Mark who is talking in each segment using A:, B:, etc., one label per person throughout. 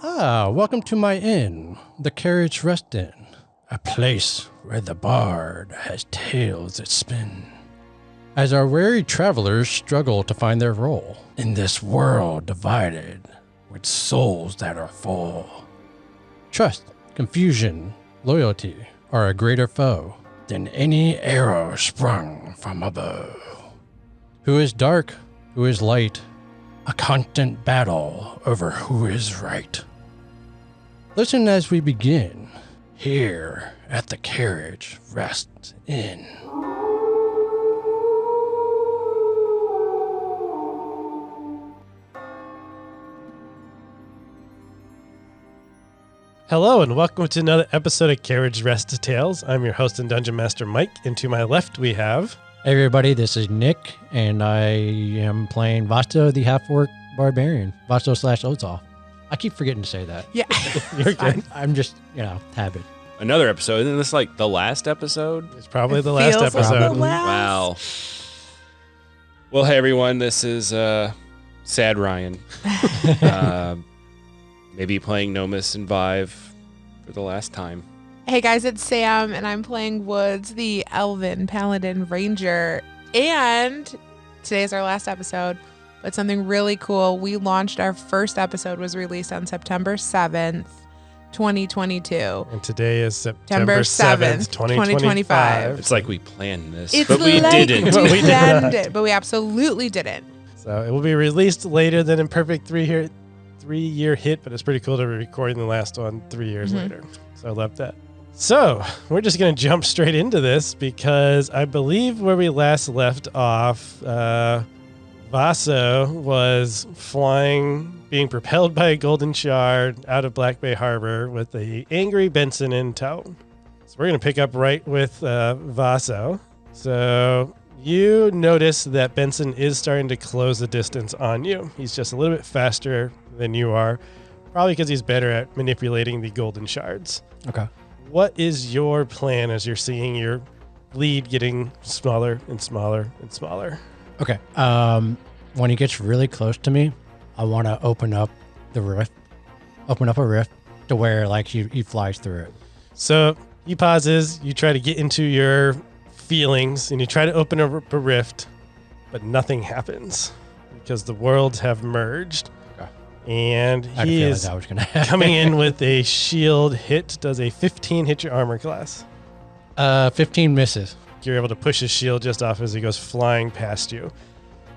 A: Welcome to my inn, the Carriage Rest Inn, a place where the bard has tales that spin. As our weary travelers struggle to find their role in this world divided with souls that are full. Trust, confusion, loyalty are a greater foe than any arrow sprung from above. Who is dark? Who is light? A constant battle over who is right. Listen as we begin here at the Carriage Rest Inn.
B: Hello and welcome to another episode of Carriage Rest Tales. I'm your host and Dungeon Master Mike, and to my left we have...
A: Hey everybody, this is Nick, and I am playing Vasto the Half-Orc Barbarian. Vasto / Ozoth. I keep forgetting to say that.
C: Yeah.
B: You're good.
A: I'm just, habit.
D: Another episode. Isn't this like the last episode?
B: It's probably the last
C: Feels like
B: episode.
C: the last.
D: Wow. Well, hey everyone, this is Sad Ryan. Maybe playing Nomus and Vive for the last time.
C: Hey guys, it's Sam, and I'm playing Woods, the Elven Paladin Ranger. And today is our last episode, but something really cool. We launched our first episode, was released on September 7th, 2022.
B: And today is September 7th, 2025.
D: It's like we planned this,
C: It's
D: but we
C: like
D: didn't.
B: But we did
C: planned
B: not.
C: it, but we absolutely didn't.
B: So it will be released later than Imperfect 3-year hit, but it's pretty cool to be recording the last one 3 years later. So I love that. So we're just going to jump straight into this because I believe where we last left off, Vaso was flying, being propelled by a golden shard out of Black Bay Harbor with the angry Benson in tow. So we're going to pick up right with Vaso. So you notice that Benson is starting to close the distance on you. He's just a little bit faster than you are, probably because he's better at manipulating the golden shards.
A: Okay.
B: What is your plan as you're seeing your lead getting smaller and smaller and smaller?
A: Okay. When he gets really close to me, I want to open up a rift to where like he flies through it.
B: So he pauses, you try to get into your feelings, and you try to open up a rift, but nothing happens because the worlds have merged. And he is coming in with a shield hit. Does a 15 hit your armor class?
A: 15 misses.
B: You're able to push his shield just off as he goes flying past you.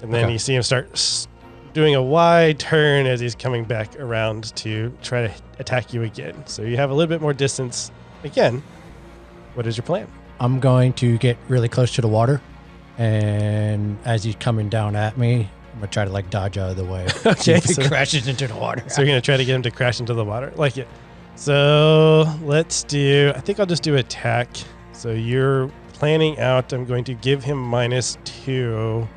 B: And then you see him start doing a wide turn as he's coming back around to try to attack you again. So you have a little bit more distance. Again, what is your plan?
A: I'm going to get really close to the water, and as he's coming down at me, I'm going to try to dodge out of the way.
B: Okay,
A: so he crashes into the water.
B: So you're going to try to get him to crash into the water. Like it. So let's do, I think I'll just do attack. So you're planning out, I'm going to give him -2.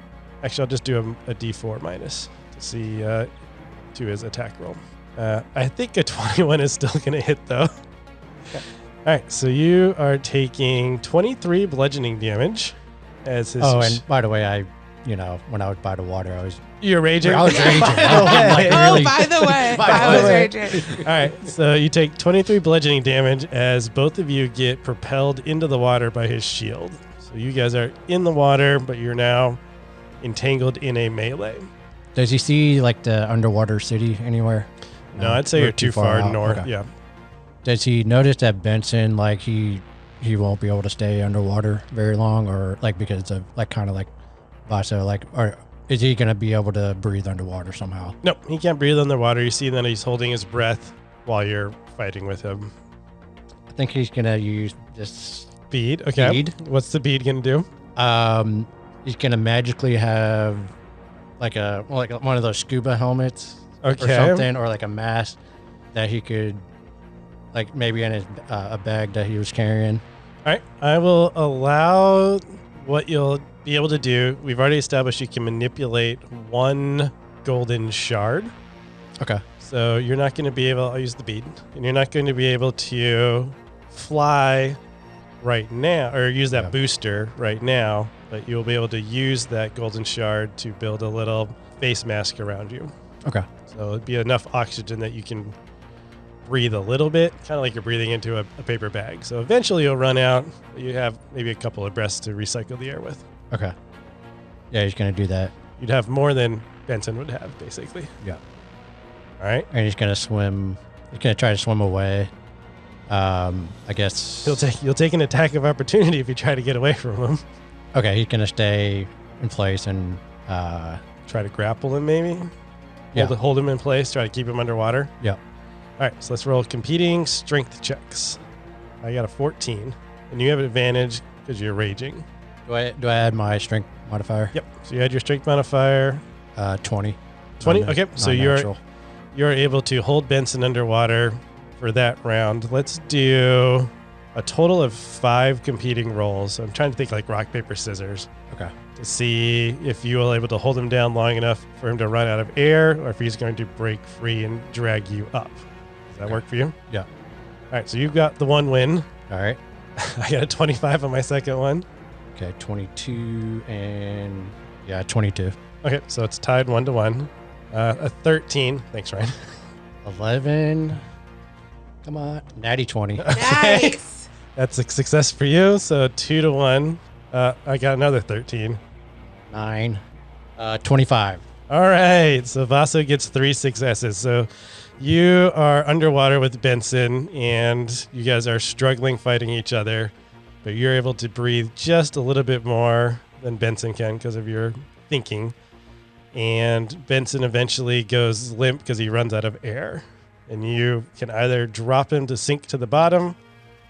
B: Actually, I'll just do a D4 minus to see to his attack roll. I think a 21 is still going to hit though. Okay. All right, so you are taking 23 bludgeoning damage as his...
A: Oh, and by the way, when I was by the water,
B: You're raging?
A: I was raging.
B: By the way.
C: By the way,
A: By
C: I
A: the
C: was
A: way.
C: raging.
B: All right, so you take 23 bludgeoning damage as both of you get propelled into the water by his shield. So you guys are in the water, but you're now entangled in a melee.
A: Does he see the underwater city anywhere?
B: No, I'd say
A: We're
B: you're too far
A: out.
B: north.
A: Okay.
B: Yeah.
A: Does he notice that Benson, he won't be able to stay underwater very long, or because of Vaso, or is he going to be able to breathe underwater somehow?
B: No, he can't breathe underwater. You see that he's holding his breath while you're fighting with him.
A: I think he's going to use this
B: Bead. Okay.
A: bead.
B: What's the bead going to do?
A: He's going to magically have one of those scuba helmets or something, or a mask that he could maybe in his a bag that he was carrying.
B: All right. I will allow what you'll be able to do. We've already established you can manipulate one golden shard.
A: Okay.
B: So you're not going to be able, I'll use the bead, and you're not going to be able to fly right now or use that booster right now, but you'll be able to use that golden shard to build a little face mask around you.
A: Okay.
B: So it'd be enough oxygen that you can breathe a little bit, kind of like you're breathing into a paper bag. So eventually you'll run out. You have maybe a couple of breaths to recycle the air with.
A: Okay. Yeah, he's going to do that.
B: You'd have more than Benson would have, basically.
A: Yeah.
B: All right.
A: And he's going to swim. He's going to try to swim away. I guess.
B: You'll take an attack of opportunity if you try to get away from him.
A: Okay, he's going to stay in place and
B: Try to grapple him, maybe?
A: Yeah.
B: Hold him in place, try to keep him underwater.
A: Yeah.
B: All right, so let's roll competing strength checks. I got a 14, and you have advantage because you're raging.
A: Do I add my strength modifier?
B: Yep. So you had your strength modifier.
A: 20.
B: 20? Okay, so
A: Non-natural.
B: you're able to hold Benson underwater for that round. Let's do a total of 5 competing rolls. I'm trying to think like rock, paper, scissors.
A: Okay.
B: To see if you are able to hold him down long enough for him to run out of air, or if he's going to break free and drag you up. Does that work for you?
A: Yeah.
B: All right, so you've got the one win.
A: All right.
B: I got a 25 on my second one.
A: Okay, 22 and 22.
B: Okay, so it's tied 1-1. A 13. Thanks, Ryan.
A: 11. Come on. Natty 20.
C: Nice.
B: That's a success for you. So 2-1. I got another 13.
A: 9. 25.
B: All right. So Vaso gets 3 successes. So you are underwater with Benson, and you guys are struggling fighting each other, but you're able to breathe just a little bit more than Benson can because of your thinking. And Benson eventually goes limp because he runs out of air. And you can either drop him to sink to the bottom,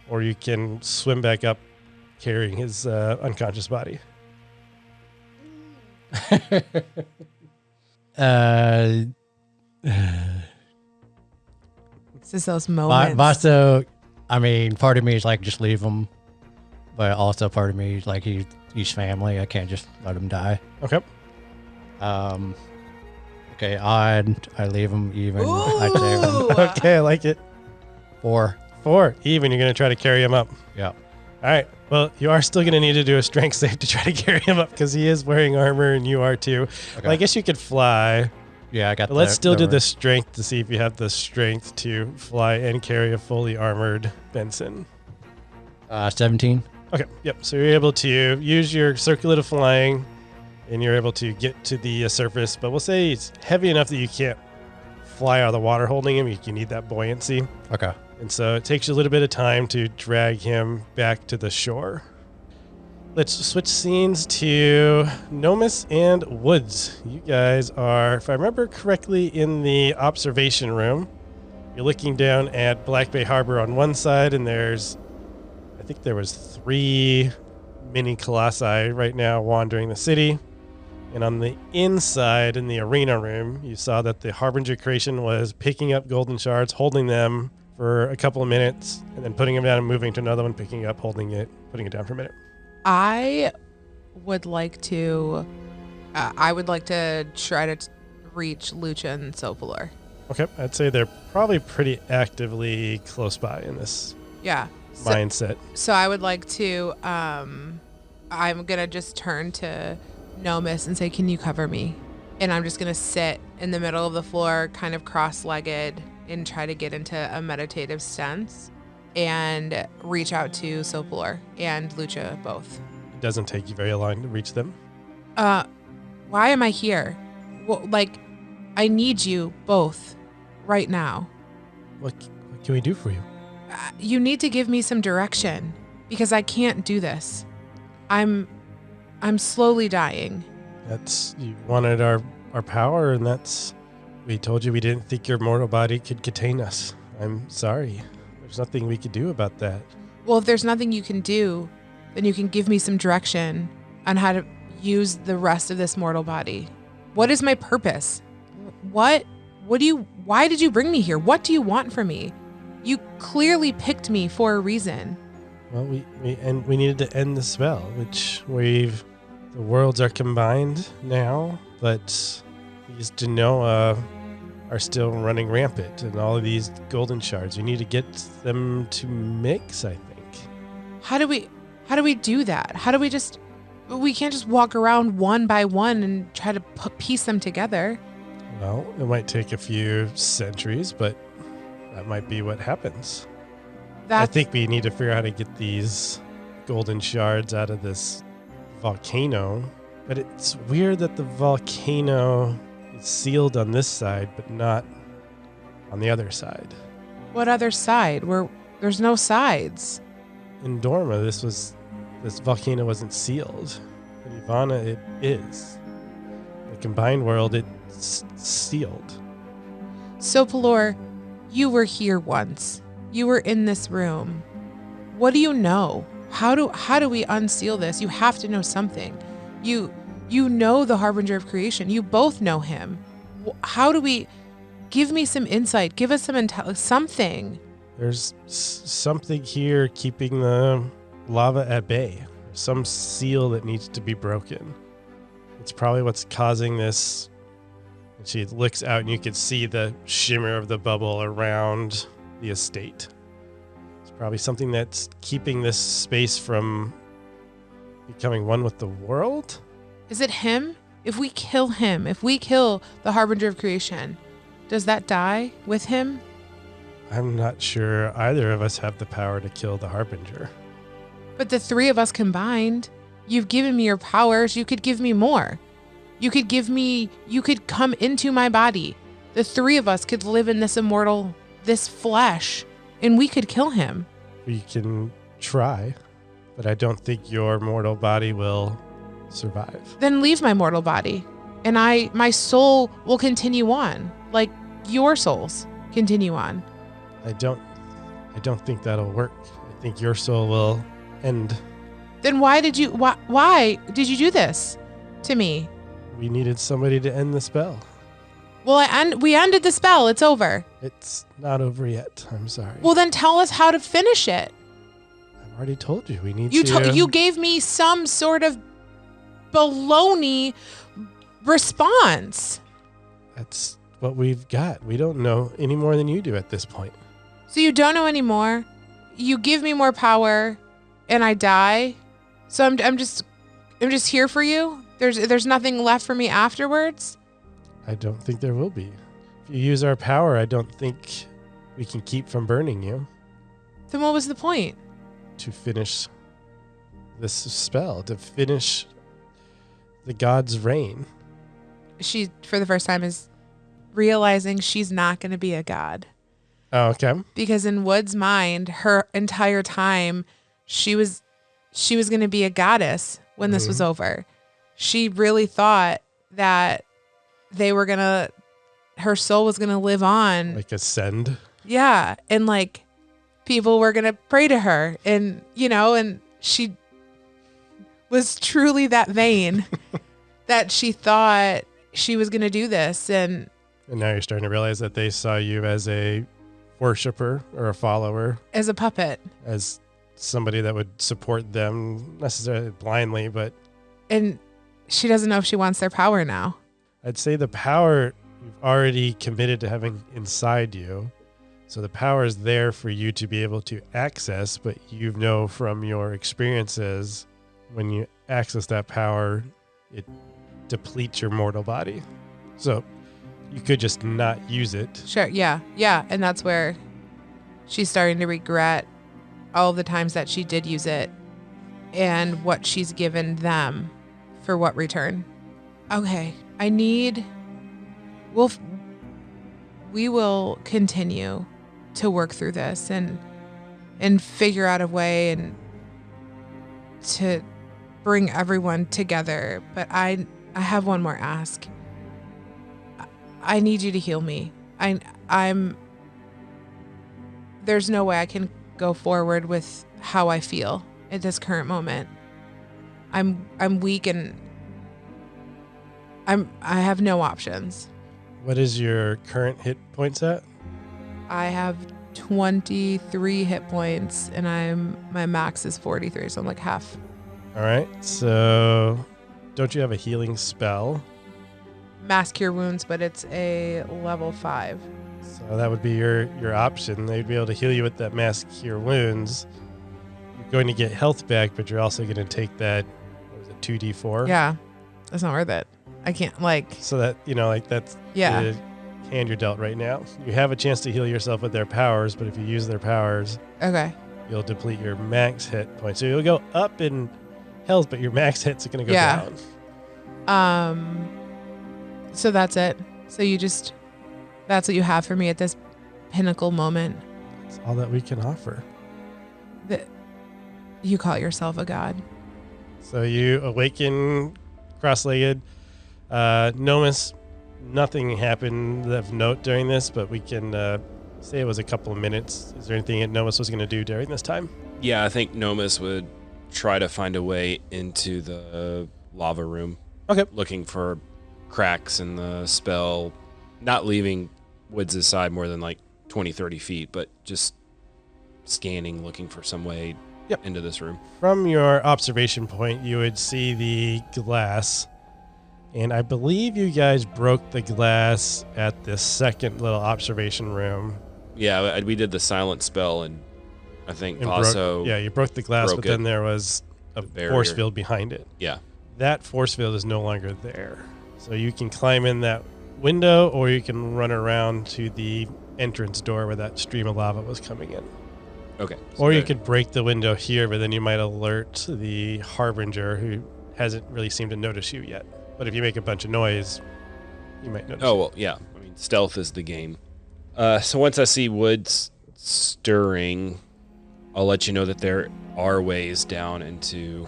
B: or you can swim back up carrying his unconscious body.
C: It's just those moments.
A: Vaso, I mean, part of me is like, just leave him. But also part of me is like, he's family. I can't just let him die.
B: Okay.
A: Okay, odd. I leave him. Even. I'd save him.
C: Ooh.
B: Okay, I like it.
A: 4.
B: 4. Even, you're going to try to carry him up.
A: Yeah.
B: All right. Well, you are still going to need to do a strength save to try to carry him up because he is wearing armor and you are too.
A: Okay.
B: Well, I guess you could fly.
A: Yeah, I got
B: But let's still do
A: right.
B: the strength to see if you have the strength to fly and carry a fully armored Benson.
A: 17.
B: Okay. Yep. So you're able to use your circlet of flying and you're able to get to the surface. But we'll say it's heavy enough that you can't fly out of the water holding him. You need that buoyancy.
A: Okay.
B: And so it takes you a little bit of time to drag him back to the shore. Let's switch scenes to Nomus and Woods. You guys are, if I remember correctly, in the observation room. You're looking down at Black Bay Harbor on one side, and I think there was 3 mini colossi right now wandering the city. And on the inside, in the arena room, you saw that the Harbinger creation was picking up golden shards, holding them for a couple of minutes, and then putting them down and moving to another one, picking up, holding it, putting it down for a minute.
C: I would like to try to reach Lucha and Sopalor.
B: Okay, I'd say they're probably pretty actively close by in this
C: Yeah.
B: mindset.
C: So I would like to, I'm going to just turn to Nomus and say, can you cover me? And I'm just going to sit in the middle of the floor, kind of cross-legged, and try to get into a meditative stance and reach out to Sopalor and Lucha both.
B: It doesn't take you very long to reach them.
C: Why am I here? Well, I need you both right now.
B: What can we do for you?
C: You need to give me some direction because I can't do this. I'm slowly dying.
B: You wanted our power, and we told you we didn't think your mortal body could contain us. I'm sorry. There's nothing we could do about that.
C: Well, if there's nothing you can do, then you can give me some direction on how to use the rest of this mortal body. What is my purpose? Why did you bring me here? What do you want from me? You clearly picked me for a reason.
B: Well, we needed to end the spell, which the worlds are combined now, but these Genoa are still running rampant, and all of these golden shards, we need to get them to mix, I think.
C: How do we do that? We can't just walk around one by one and try to piece them together.
B: Well, it might take a few centuries, but that might be what happens. I
C: That's
B: think we need to figure out how to get these golden shards out of this volcano. But it's weird that the volcano is sealed on this side, but not on the other side.
C: what other side? There's no sides.
B: In Dorma, this volcano wasn't sealed. In Ivana, it is. In the combined world, it's sealed.
C: So, Pelor, you were here once. You were in this room. What do you know? How do we unseal this? You have to know something. You know the Harbinger of Creation. You both know him. How do we... Give me some insight. Give us some something.
B: There's something here keeping the lava at bay. Some seal that needs to be broken. It's probably what's causing this. And she looks out and you can see the shimmer of the bubble around the estate. It's probably something that's keeping this space from becoming one with the world.
C: Is it him? If we kill him, if we kill the Harbinger of Creation, does that die with him?
B: I'm not sure either of us have the power to kill the Harbinger.
C: But the three of us combined, you've given me your powers. You could give me more. You could come into my body. The three of us could live in this flesh, and we could kill him.
B: We can try, but I don't think your mortal body will survive.
C: Then leave my mortal body, and my soul will continue on, like your souls continue on.
B: I don't think that'll work. I think your soul will end.
C: Then why did you do this to me?
B: We needed somebody to end the spell.
C: Well, we ended the spell. It's over.
B: It's not over yet. I'm sorry.
C: Well, then tell us how to finish it.
B: I've already told you. We need
C: You
B: to...
C: you gave me some sort of baloney response.
B: That's what we've got. We don't know any more than you do at this point.
C: So you don't know anymore. You give me more power, and I die. So I'm just here for you. There's nothing left for me afterwards.
B: I don't think there will be. If you use our power, I don't think we can keep from burning you.
C: Then what was the point?
B: To finish this spell, to finish the god's reign.
C: She, for the first time, is realizing she's not going to be a god.
B: Oh, okay.
C: Because in Wood's mind, her entire time, she was going to be a goddess when this was over. She really thought that her soul was going to live on.
B: Like ascend.
C: Yeah. And like people were going to pray to her and she was truly that vain that she thought she was going to do this. And
B: now you're starting to realize that they saw you as a worshiper or a follower.
C: As a puppet.
B: As somebody that would support them, necessarily blindly, but...
C: And she doesn't know if she wants their power now.
B: I'd say the power you've already committed to having inside you. So the power is there for you to be able to access, but you know from your experiences, when you access that power, it depletes your mortal body. So you could just not use it.
C: Sure, yeah. Yeah, and that's where she's starting to regret all the times that she did use it and what she's given them for what return. Okay, we will continue to work through this and figure out a way and to bring everyone together. But I have one more ask. I need you to heal me. There's no way I can go forward with how I feel at this current moment. I'm weak and I have no options.
B: What is your current hit points at?
C: I have 23 hit points and my max is 43, so I'm like half.
B: All right. So don't you have a healing spell?
C: Mass Cure Wounds, but it's a level 5.
B: So that would be your option. They'd be able to heal you with that Mass Cure Wounds. You're going to get health back, but you're also going to take that, what was it, 2d4?
C: Yeah, that's not worth it. I can't,
B: So that, that's
C: yeah.
B: the hand you're dealt right now. You have a chance to heal yourself with their powers, but if you use their powers,
C: Okay.
B: you'll deplete your max hit points. So you'll go up in health, but your max hits are going to go
C: Yeah.
B: down.
C: So that's it. So that's what you have for me at this pinnacle moment.
B: That's all that we can offer.
C: You call yourself a god.
B: So you awaken cross-legged. Nomus, nothing happened of note during this, but we can say it was a couple of minutes. Is there anything that Nomus was going to do during this time?
D: Yeah, I think Nomus would try to find a way into the lava room.
B: Okay.
D: Looking for cracks in the spell, not leaving Woods' side more than like 20, 30 feet, but just scanning, looking for some way into this room.
B: From your observation point, you would see the glass, and I believe you guys broke the glass at the second little observation room.
D: Yeah, we did the silent spell, and I think Vaso.
B: You broke the glass,
D: broke
B: but then
D: it.
B: there was a
D: barrier.
B: force field behind it.
D: Yeah.
B: That force field is no longer there. So you can climb in that window, or you can run around to the entrance door where that stream of lava was coming in.
D: Okay.
B: Or you could break the window here, but then you might alert the Harbinger, who hasn't really seemed to notice you yet. But if you make a bunch of noise, you might notice.
D: Oh, well, yeah. I mean, stealth is the game. So once I see Woods stirring, I'll let you know that there are ways down into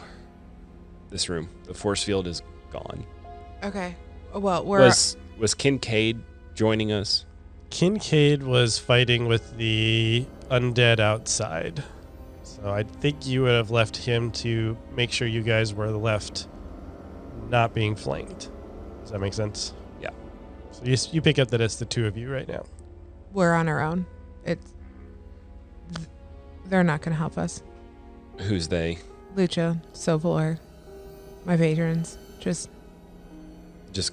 D: this room. The force field is gone.
C: Okay. Well,
D: Was Kincaid joining us?
B: Kincaid was fighting with the undead outside. So I think you would have left him to make sure you guys were left not being flanked. Does that make sense?
D: Yeah.
B: So you pick up that it's the two of you right now.
C: we're on our own. They're not going to help us.
D: Who's they?
C: Lucha, Sovalor, my patrons. Just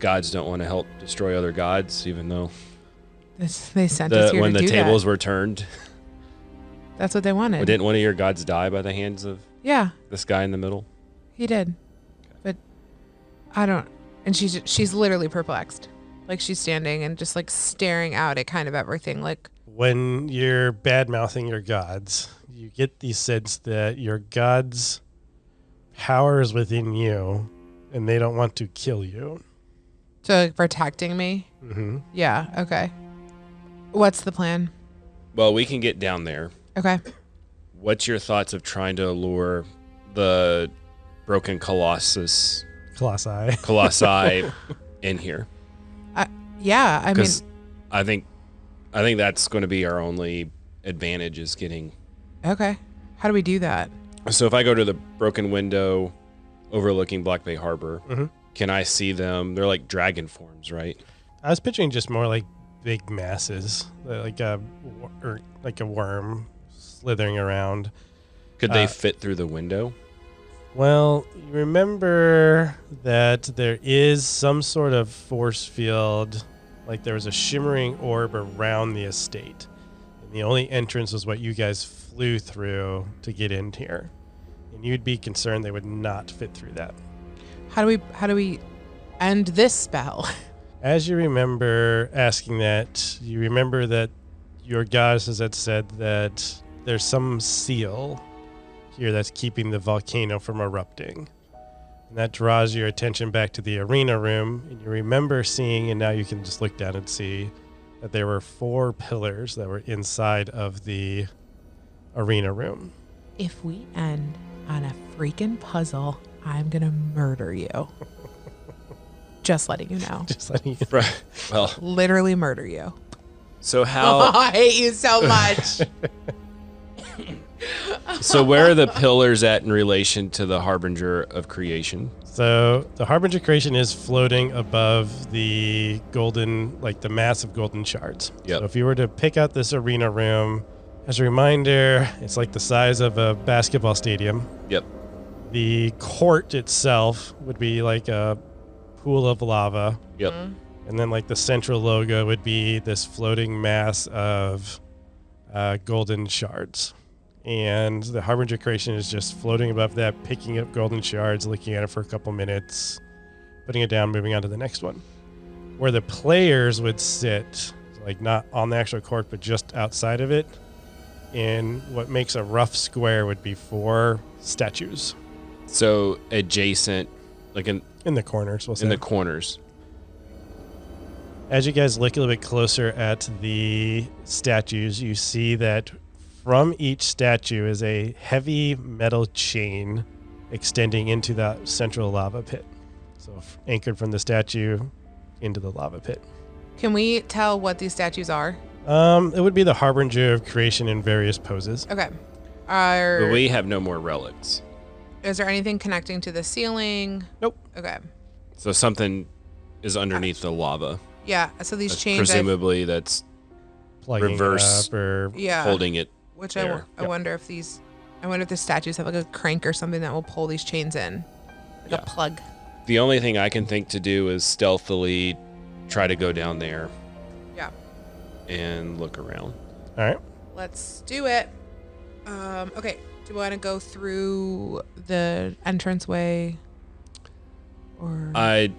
D: gods don't want to help destroy other gods, even though
C: they sent us here
D: when
C: to
D: the
C: do
D: tables
C: that.
D: were turned.
C: That's what they wanted.
D: Didn't one of your gods die by the hands of
C: Yeah,
D: this guy in the middle?
C: he did. But I don't. And she's literally perplexed. Like she's standing and just like staring out at kind of everything. Like
B: When you're bad-mouthing your gods, you get the sense that your gods' power is within you, and they don't want to kill you.
C: so like, protecting me.
B: Mm-hmm.
C: Yeah. Okay. What's the plan?
D: Well, we can get down there.
C: Okay.
D: What's your thoughts of trying to lure the broken colossi in here?
C: Yeah. I mean,
D: Because I think that's going to be our only advantage is getting.
C: okay. How do we do that?
D: So if I go to the broken window overlooking Black Bay Harbor,
B: Mhm.
D: can I see them? They're like dragon forms, right?
B: I was picturing just more like big masses, like a worm slithering around.
D: Could they fit through the window?
B: Well, you remember that there is some sort of force field, like there was a shimmering orb around the estate. And the only entrance was what you guys flew through to get in here. And you'd be concerned they would not fit through that.
C: How do we end this spell?
B: As you remember asking that, you remember that your goddesses had said that there's some seal here that's keeping the volcano from erupting. And that draws your attention back to the arena room. And you remember seeing, and now you can just look down and see, that there were 4 pillars that were inside of the arena room.
C: If we end on a freaking puzzle, I'm gonna murder you. Just letting you know.
B: Just letting you
D: Right. Well,
C: Literally murder you.
D: so how?
C: I hate you so much.
D: So where are the pillars at in relation to the Harbinger of Creation?
B: So the Harbinger creation is floating above the golden, like the massive golden shards.
D: Yep.
B: So if you were to pick out this arena room, as a reminder, it's like the size of a basketball stadium.
D: Yep.
B: The court itself would be like a pool of lava.
D: Yep.
B: And then like the central logo would be this floating mass of golden shards. And the Harbinger creation is just floating above that, picking up golden shards, looking at it for a couple minutes, putting it down, moving on to the next one. Where the players would sit like not on the actual court, but just outside of it. And what makes a rough square would be 4 statues
D: So adjacent, like in
B: the corners. We'll say.
D: in the corners.
B: As you guys look a little bit closer at the statues, you see that from each statue is a heavy metal chain extending into that central lava pit. So anchored from the statue into the lava pit.
C: Can we tell what these statues are?
B: It would be the harbinger of creation in various poses.
C: Okay.
D: But we have no more relics.
C: Is there anything connecting to the ceiling?
B: Nope.
C: Okay.
D: So something is underneath the lava.
C: Yeah. So these
D: That's
C: chains,
D: presumably that's
B: Plugging
D: Reverse.
B: it up or
C: yeah.
D: holding it.
C: Which
D: there.
C: I wonder if these, I wonder if the statues have like a crank or something that will pull these chains in, like
D: Yeah.
C: a plug.
D: The only thing I can think to do is stealthily try to go down there.
C: Yeah.
D: And look around.
B: all right.
C: Let's do it. Okay. Do you want to go through the entranceway? Or
D: I'd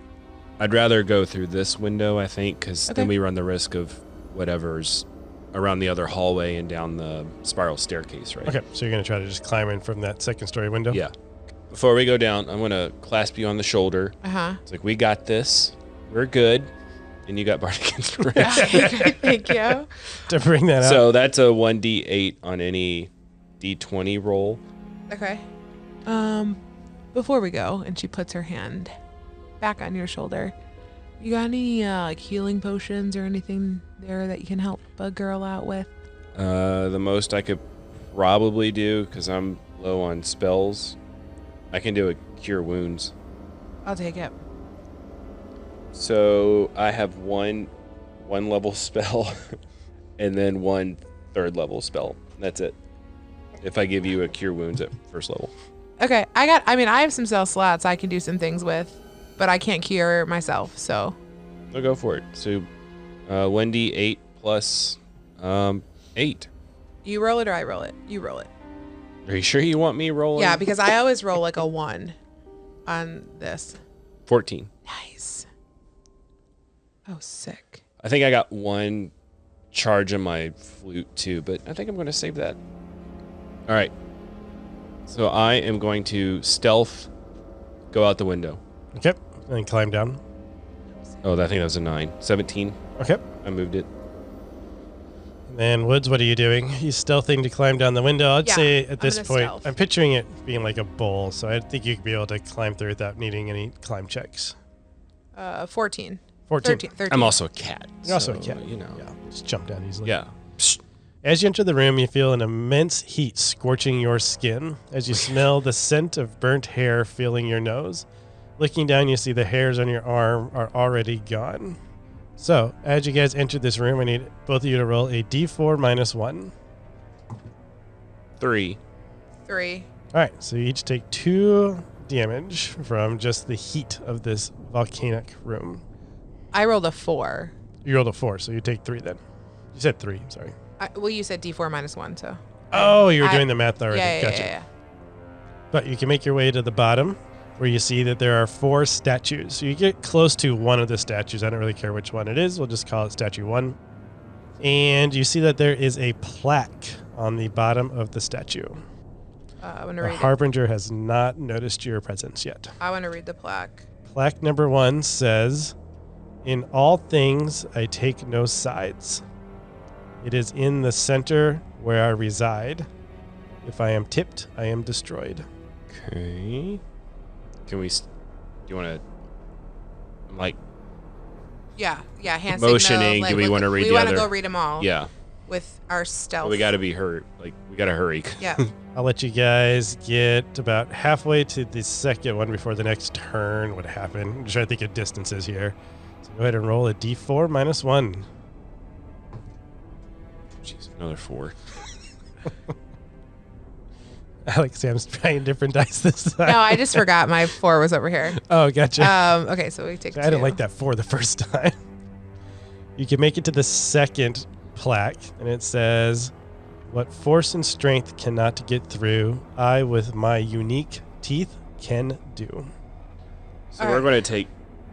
D: rather go through this window, I think, because
C: Okay.
D: then we run the risk of whatever's around the other hallway and down the spiral staircase, right?
B: Okay, so you're going to try to just climb in from that second story window?
D: Yeah. Before we go down, I'm going to clasp you on the shoulder. It's like, we got this. We're good. And you got Bardic Inspiration.
C: Thank you.
B: To bring that up.
D: So that's a 1d8 on any d20 roll.
C: Okay. Before we go, and she puts her hand back on your shoulder. You got any like healing potions or anything there that you can help a girl out with?
D: The most I could probably do, because I'm low on spells, I can do a cure wounds.
C: I'll take it.
D: So I have one level spell and then 1 third level spell. That's it. If I give you a cure wounds at first level.
C: Okay. I have some spell slots I can do some things with, but I can't cure myself, so.
D: So go for it. So 1d8 plus 8.
C: You roll it or I roll it? You roll it.
D: Are you sure you want me rolling?
C: Yeah, because I always roll like a 1 on this.
D: 14.
C: Nice. Oh, sick.
D: I think I got 1 charge on my flute too, but I think I'm going to save that. All right. So I am going to stealth go out the window.
B: Okay, and then climb down.
D: Oh, I think that was a 9. 17.
B: Okay.
D: I moved it.
B: And then Woods, what are you doing? He's stealthing to climb down the window. I'd
C: Yeah,
B: say at
C: I'm
B: this
C: gonna
B: point,
C: stealth.
B: I'm picturing it being like a bowl, so I think you could be able to climb through without needing any climb checks.
C: 14.
B: 14.
C: 13.
D: I'm also a cat.
B: You're also a
D: so,
B: cat.
D: You know.
B: Yeah, just jump down easily.
D: Yeah. Psst.
B: As you enter the room, you feel an immense heat scorching your skin as you smell the scent of burnt hair filling your nose. Looking down, you see the hairs on your arm are already gone. So, as you guys enter this room, I need both of you to roll a d4 minus 1.
D: 3.
C: 3.
B: All right, so you each take 2 damage from just the heat of this volcanic room.
C: I rolled a 4.
B: You rolled a 4, so you take 3 then. You said 3, sorry.
C: Well, you said D4 minus 1, so.
B: Oh, you were
C: I-
B: doing the math already.
C: Yeah,
B: Gotcha.
C: yeah.
B: But you can make your way to the bottom where you see that there are 4 statues. So you get close to one of the statues. I don't really care which one it is. We'll just call it statue 1. And you see that there is a plaque on the bottom of the statue.
C: I want to
B: The
C: read it.
B: Harbinger has not noticed your presence yet.
C: I want to read the plaque.
B: Plaque number 1 says, "In all things I take no sides. It is in the center where I reside. If I am tipped, I am destroyed."
D: Okay. Can we? Do you want to? I'm like,
C: Yeah, hand
D: Motioning,
C: signal.
D: do we wanna read
C: We
D: the
C: want to
D: other-
C: go read them all.
D: yeah.
C: With our stealth.
D: But we got to be hurt. Like, we got to hurry.
C: Yeah.
B: I'll let you guys get about halfway to the second one before the next turn would happen. I'm just trying to think of distances here. So go ahead and roll a d4 minus 1.
D: Jeez, another 4.
B: Alex, Sam's trying different dice this time.
C: No, I just forgot my 4 was over here.
B: Oh, gotcha.
C: Okay, so we take 2.
B: I didn't like that 4 the first time. You can make it to the second plaque, and it says, "What force and strength cannot get through, I with my unique teeth can do."
D: So
C: All
D: we're
C: right.
D: going to take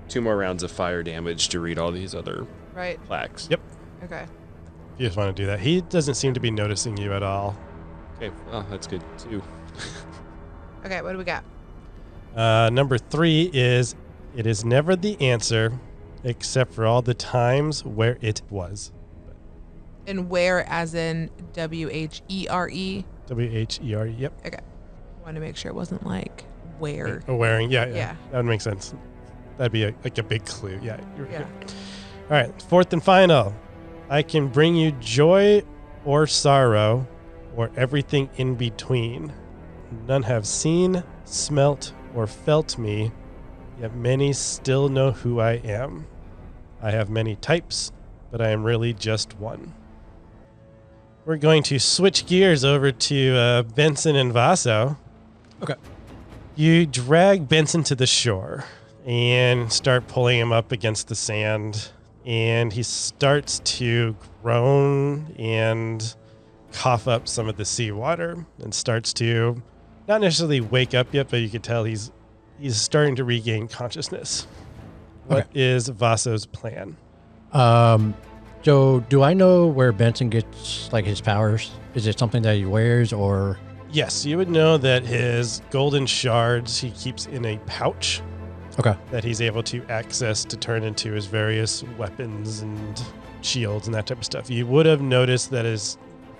D: 2 more rounds of fire damage to read all these other
C: Right.
D: plaques.
B: Yep.
C: Okay.
B: If you just want to do that. He doesn't seem to be noticing you at all.
D: Okay, well, that's good too.
C: Okay, what do we got?
B: Number 3 is, it is never the answer except for all the times where it was.
C: And where as in WHERE?
B: WHERE, yep.
C: Okay. I wanted to make sure it wasn't like where.
B: Oh, wearing, yeah.
C: Yeah.
B: That would make sense. That'd be like a big clue. Yeah.
C: Yeah.
B: All right, 4th and final. I can bring you joy or sorrow or everything in between. None have seen, smelt, or felt me, yet many still know who I am. I have many types, but I am really just one. We're going to switch gears over to Benson and Vaso.
A: Okay.
B: You drag Benson to the shore and start pulling him up against the sand, and he starts to groan and cough up some of the seawater and starts to not necessarily wake up yet, but you can tell he's starting to regain consciousness. What is Vaso's plan?
A: So do I know where Benson gets like his powers? Is it something that he wears or?
B: Yes, you would know that his golden shards he keeps in a pouch.
A: Okay.
B: That he's able to access to turn into his various weapons and shields and that type of stuff. You would have noticed that his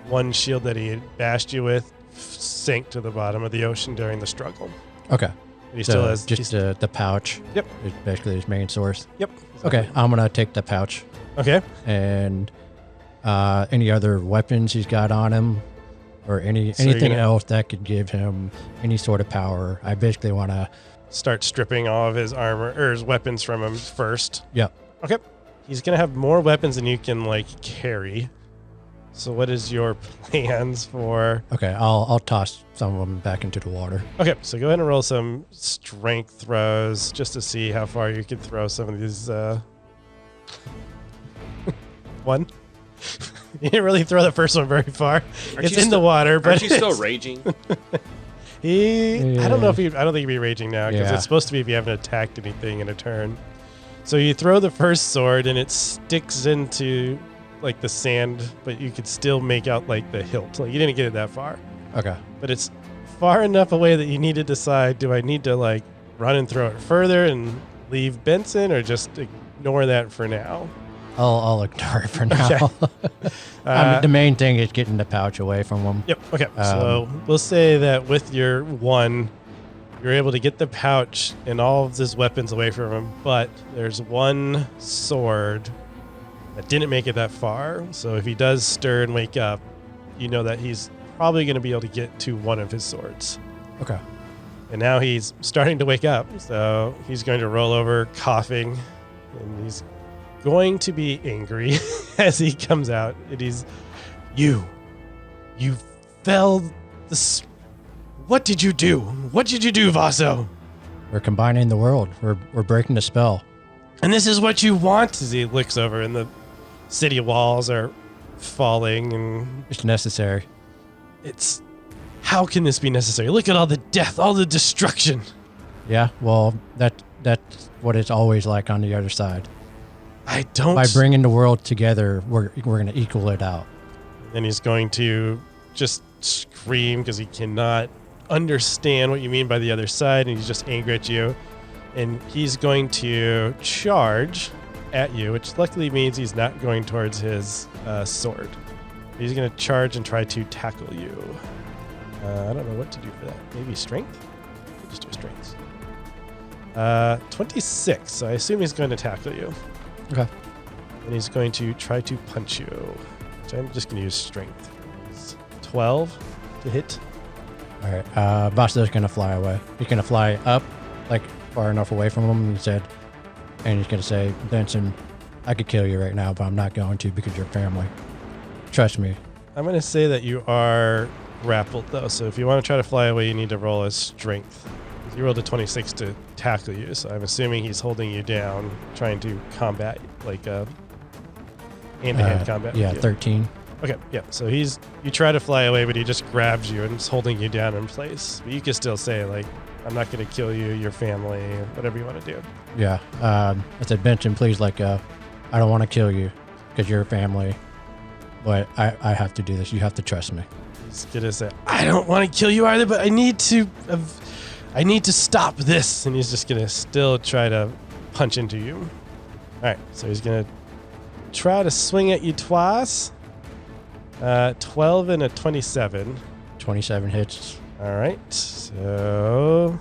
B: one shield that he had bashed you with sank to the bottom of the ocean during the struggle.
A: Okay.
B: But he still has
A: just the pouch.
B: Yep.
A: Is basically his main source.
B: Yep.
A: Okay, I'm gonna take the pouch.
B: Okay.
A: And any other weapons he's got on him, or anything
B: gonna-
A: else that could give him any sort of power. I basically want to.
B: Start stripping all of his armor or his weapons from him first.
A: Yep.
B: Okay. He's gonna have more weapons than you can like carry. So what is your plans for?
A: Okay, I'll toss some of them back into the water.
B: Okay, so go ahead and roll some strength throws just to see how far you can throw some of these. One. You didn't really throw the first one very far. It's in the water, but
D: Aren't you still raging?
B: I don't know if I don't think he'd be raging now because it's supposed to be if you haven't attacked anything in a turn. So you throw the first sword and it sticks into like the sand, but you could still make out like the hilt. Like you didn't get it that far.
A: Okay.
B: But it's far enough away that you need to decide, do I need to like run and throw it further and leave Benson or just ignore that for now?
A: I'll ignore it for now. The main thing is getting the pouch away from him.
B: Yep. Okay. So we'll say that with your one, you're able to get the pouch and all of his weapons away from him, but there's one sword that didn't make it that far. So if he does stir and wake up, you know that he's probably going to be able to get to one of his swords.
A: Okay.
B: And now he's starting to wake up. So he's going to roll over coughing, and he's going to be angry as he comes out. And he's, you fell the... What did you do? What did you do, Vaso?
A: We're combining the world. We're breaking the spell.
B: And this is what you want? As he looks over and the city walls are falling and...
A: It's necessary.
B: It's... How can this be necessary? Look at all the death, all the destruction.
A: Yeah, well, that's what it's always like on the other side.
B: I don't...
A: By bringing the world together, we're going to equal it out.
B: And he's going to just scream because he cannot understand what you mean by the other side, and he's just angry at you. And he's going to charge at you, which luckily means he's not going towards his sword. He's going to charge and try to tackle you. I don't know what to do for that. Maybe strength? We'll just do strength. 26, so I assume he's going to tackle you.
A: Okay.
B: And he's going to try to punch you, which I'm just going to use strength. It's 12 to hit.
A: All right. Vasto's going to fly away. He's going to fly up, like far enough away from him, he said. And he's going to say, Benson, I could kill you right now, but I'm not going to because you're family. Trust me.
B: I'm going to say that you are grappled, though. So if you want to try to fly away, you need to roll a strength. You rolled a 26 to tackle you, so I'm assuming he's holding you down, trying to combat, like hand-to-hand combat.
A: Yeah,
B: with you.
A: 13.
B: Okay, yeah. So you try to fly away, but he just grabs you and is holding you down in place. But you can still say, like, I'm not going to kill you, your family, whatever you want to do.
A: Yeah. I said, Benson, please, I don't want to kill you. because you're family. But I have to do this. You have to trust me.
B: He's gonna say, I don't want to kill you either, but I need to stop this. And he's just gonna still try to punch into you. All right, so he's gonna try to swing at you twice. 12 and a 27.
A: 27 hits.
B: All right, so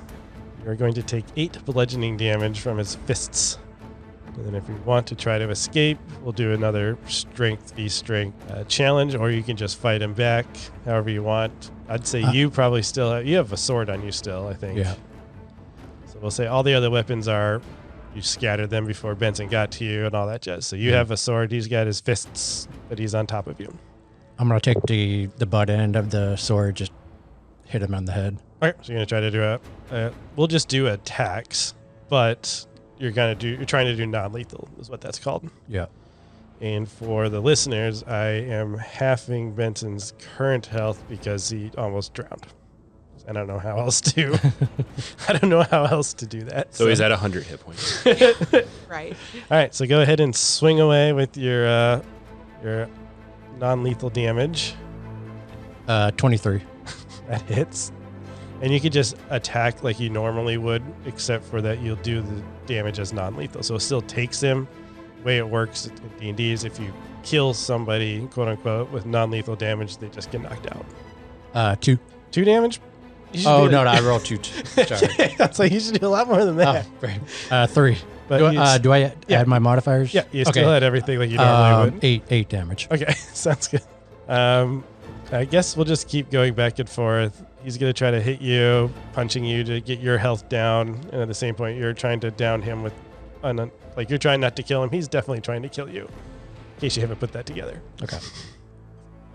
B: you're going to take 8 bludgeoning damage from his fists. And then if you want to try to escape, we'll do another strength challenge, or you can just fight him back however you want. I'd say you probably still have a sword on you still, I think.
A: Yeah.
B: So we'll say all the other weapons are, you scattered them before Benson got to you and all that jazz. So you have a sword, he's got his fists, but he's on top of you.
A: I'm going to take the butt end of the sword, just hit him on the head.
B: All right, so you're going to try to do we'll just do attacks, but you're trying to do non-lethal is what that's called.
A: Yeah.
B: And for the listeners, I am halving Benson's current health because he almost drowned. I don't know how else to. I don't know how else to do that.
D: So he's at 100 hit points.
C: Right.
B: All right, so go ahead and swing away with your non-lethal damage.
A: 23.
B: That hits. And you can just attack like you normally would, except for that you'll do the damage as non-lethal. So it still takes him. The way it works in D&D is if you kill somebody, quote unquote, with non-lethal damage, they just get knocked out.
A: 2.
B: 2 damage?
A: Oh, no, I rolled 2. Sorry.
B: That's like you should do a lot more than that.
A: Right. 3.
B: But
A: do I add my modifiers?
B: Yeah, you still had everything like you normally would.
A: 8 damage.
B: Okay, sounds good. I guess we'll just keep going back and forth. He's going to try to hit you, punching you to get your health down. And at the same point, you're trying to down him with, you're trying not to kill him. He's definitely trying to kill you, in case you haven't put that together.
A: Okay.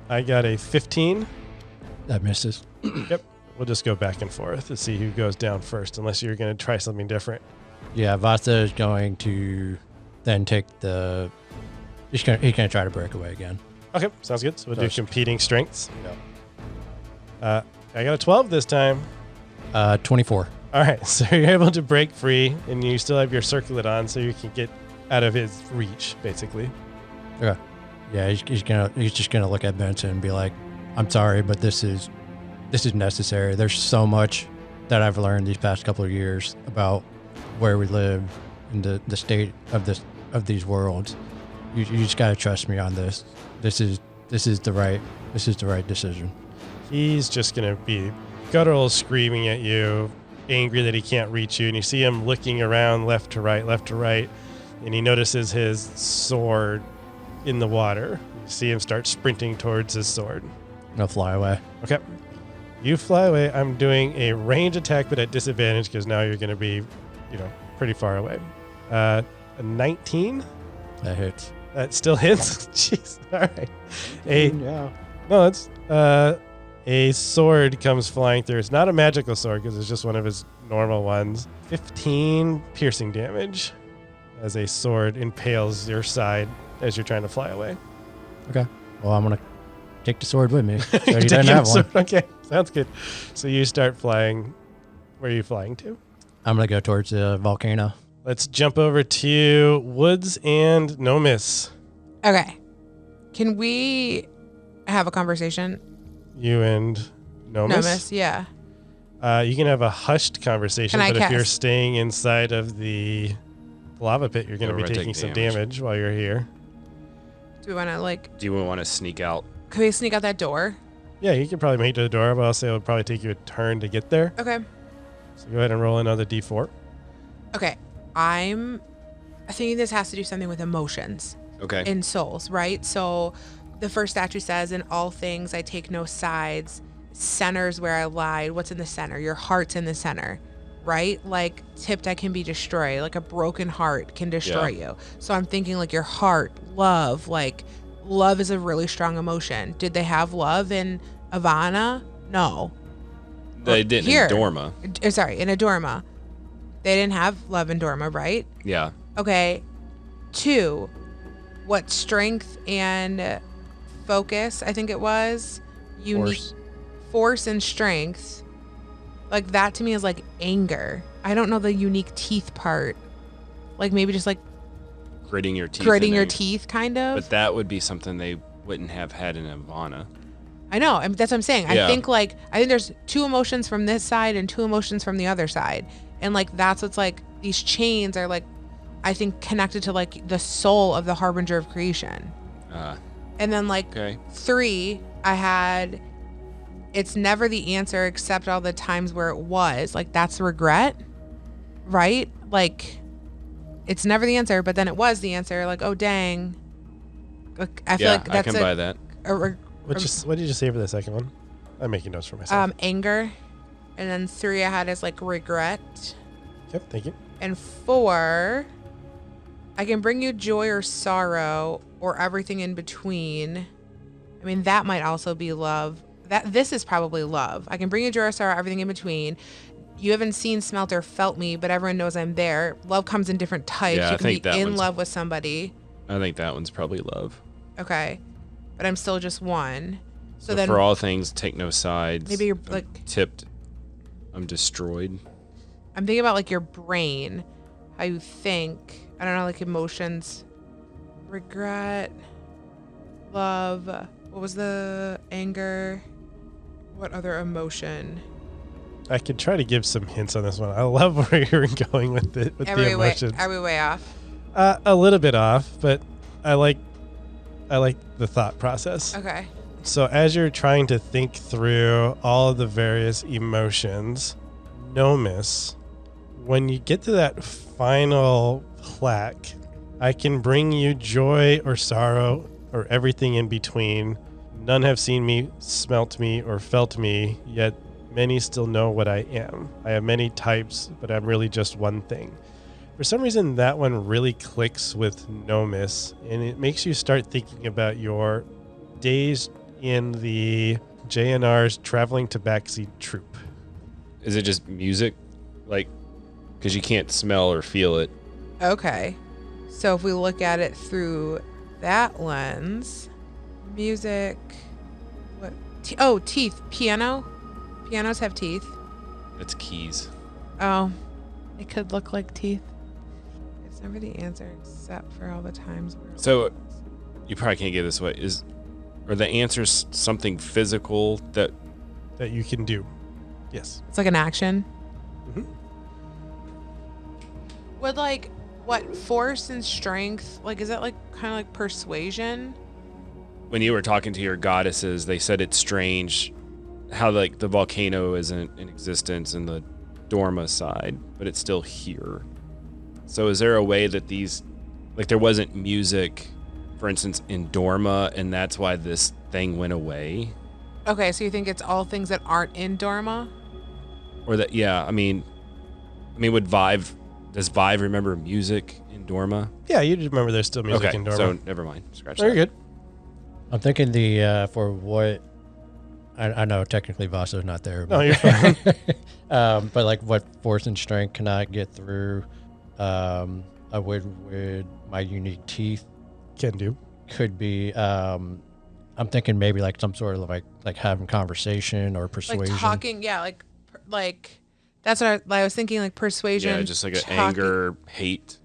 B: I got a 15.
A: That misses.
B: Yep. We'll just go back and forth to see who goes down first, unless you're going to try something different.
A: Yeah, Vasa is going to then take he's going to try to break away again.
B: Okay, sounds good. So we'll do competing strengths.
A: Yeah.
B: I got a 12 this time.
A: 24.
B: All right, so you're able to break free, and you still have your circlet on, so you can get out of his reach, basically.
A: Okay. Yeah, he's just gonna look at Benson and be like, "I'm sorry, but this is necessary. There's so much that I've learned these past couple of years about where we live and the state of these worlds. You just gotta trust me on this. This is the right decision."
B: He's just going to be guttural screaming at you, angry that he can't reach you. And you see him looking around left to right. And he notices his sword in the water. You see him start sprinting towards his sword.
A: No, fly away.
B: Okay. You fly away. I'm doing a range attack, but at disadvantage because now you're going to be, pretty far away. A 19?
A: That hits.
B: That still hits? Jeez. All right. A sword comes flying through. It's not a magical sword because it's just one of his normal ones. 15 piercing damage as a sword impales your side as you're trying to fly away.
A: Okay. Well, I'm going to take the sword with me. So you didn't have one.
B: Okay. Sounds good. So you start flying. Where are you flying to?
A: I'm going to go towards the volcano.
B: Let's jump over to Woods and Nomis.
C: Okay. Can we have a conversation?
B: You and Nomis?
C: Nomis, yeah.
B: You can have a hushed conversation,
C: Can I
B: but if you're
C: cast?
B: staying inside of the lava pit, you're going to be taking some damage while you're here.
C: Do we want to
D: Do you want to sneak out?
C: Can we sneak out that door?
B: Yeah, you could probably make it to the door, but I'll say it'll probably take you a turn to get there.
C: Okay.
B: So go ahead and roll another d4.
C: Okay. I'm thinking this has to do something with emotions.
D: Okay.
C: In souls, right? So the first statue says, "In all things I take no sides. Center's where I lie." What's in the center? Your heart's in the center, right? Like tipped, I can be destroyed. Like a broken heart can destroy you. So I'm thinking like your heart, love. Like love is a really strong emotion. Did they have love in Ivana? No.
D: They didn't in Dorma.
C: Sorry, in Adorma. They didn't have love in Dorma, right?
D: Yeah.
C: Okay. 2, what strength and focus, I think it was. Unique force and strength. Like that to me is like anger. I don't know the unique teeth part. Like maybe just like
D: gritting your teeth.
C: Gritting your teeth, kind of.
D: But that would be something they wouldn't have had in Ivana.
C: I know. That's what I'm saying.
D: Yeah.
C: I think there's 2 emotions from this side and 2 emotions from the other side. And like, that's what's like, these chains are like, I think connected to like the soul of the harbinger of creation. And then like 3, I had, it's never the answer except all the times where it was. Like, that's regret, right? Like, it's never the answer, but then it was the answer. Like, oh, dang. Like, I feel like that's
D: I can buy that.
B: What did you say for the second one? I'm making notes for myself.
C: Anger. And then 3 I had as like regret.
B: Yep, thank you.
C: And 4, I can bring you joy or sorrow or everything in between. I mean, that might also be love. This is probably love. I can bring you joy or sorrow, everything in between. You haven't seen, smelt, or felt me, but everyone knows I'm there. Love comes in different types.
D: Yeah,
C: you can be in love with somebody.
D: I think that one's probably love.
C: Okay. But I'm still just one. So then,
D: for all things, take no sides.
C: Maybe you're
D: I'm tipped. I'm destroyed.
C: I'm thinking about like your brain, how you think. I don't know, like emotions, regret, love. What was the anger? What other emotion?
B: I could try to give some hints on this one. I love where you're going with it, with the emotions.
C: Are we way off?
B: A little bit off, but I like the thought process.
C: Okay.
B: So as you're trying to think through all of the various emotions, Nomis, when you get to that final plaque, I can bring you joy or sorrow or everything in between. None have seen me, smelt me, or felt me, yet many still know what I am. I have many types, but I'm really just one thing. For some reason, that one really clicks with Nomis, and it makes you start thinking about your days in the JNR's Traveling Tabaxi troupe.
D: Is it just music? Like, because you can't smell or feel it.
C: Okay. So if we look at it through that lens, music, what? Teeth. Piano. Pianos have teeth.
D: It's keys.
C: Oh, it could look like teeth. It's never the answer except for all the times where.
D: So, you probably can't get this way. Are the answers something physical that
B: you can do? Yes.
C: It's like an action.
B: Mm-hmm.
C: Would like what force and strength? Like, is that like kind of like persuasion?
D: when you were talking to your goddesses, they said it's strange how like the volcano isn't in existence in the Dorma side, but it's still here. So is there a way that these, like there wasn't music, for instance, in Dorma, and that's why this thing went away?
C: Okay, so you think it's all things that aren't in Dorma?
D: Or that, yeah, I mean, does Vive remember music in Dorma?
B: Yeah, you just remember there's still music in Dorma.
D: So never mind. Scratch that.
B: Very good.
A: I'm thinking for what, I know technically Vaso's not there.
B: No, you're fine.
A: But like what force and strength can I get through? I would with my unique teeth.
B: Can do.
A: Could be, I'm thinking maybe like some sort of like having conversation or persuasion.
C: Like talking, yeah, like that's what I was thinking, like persuasion.
D: Yeah, just like an anger, hate.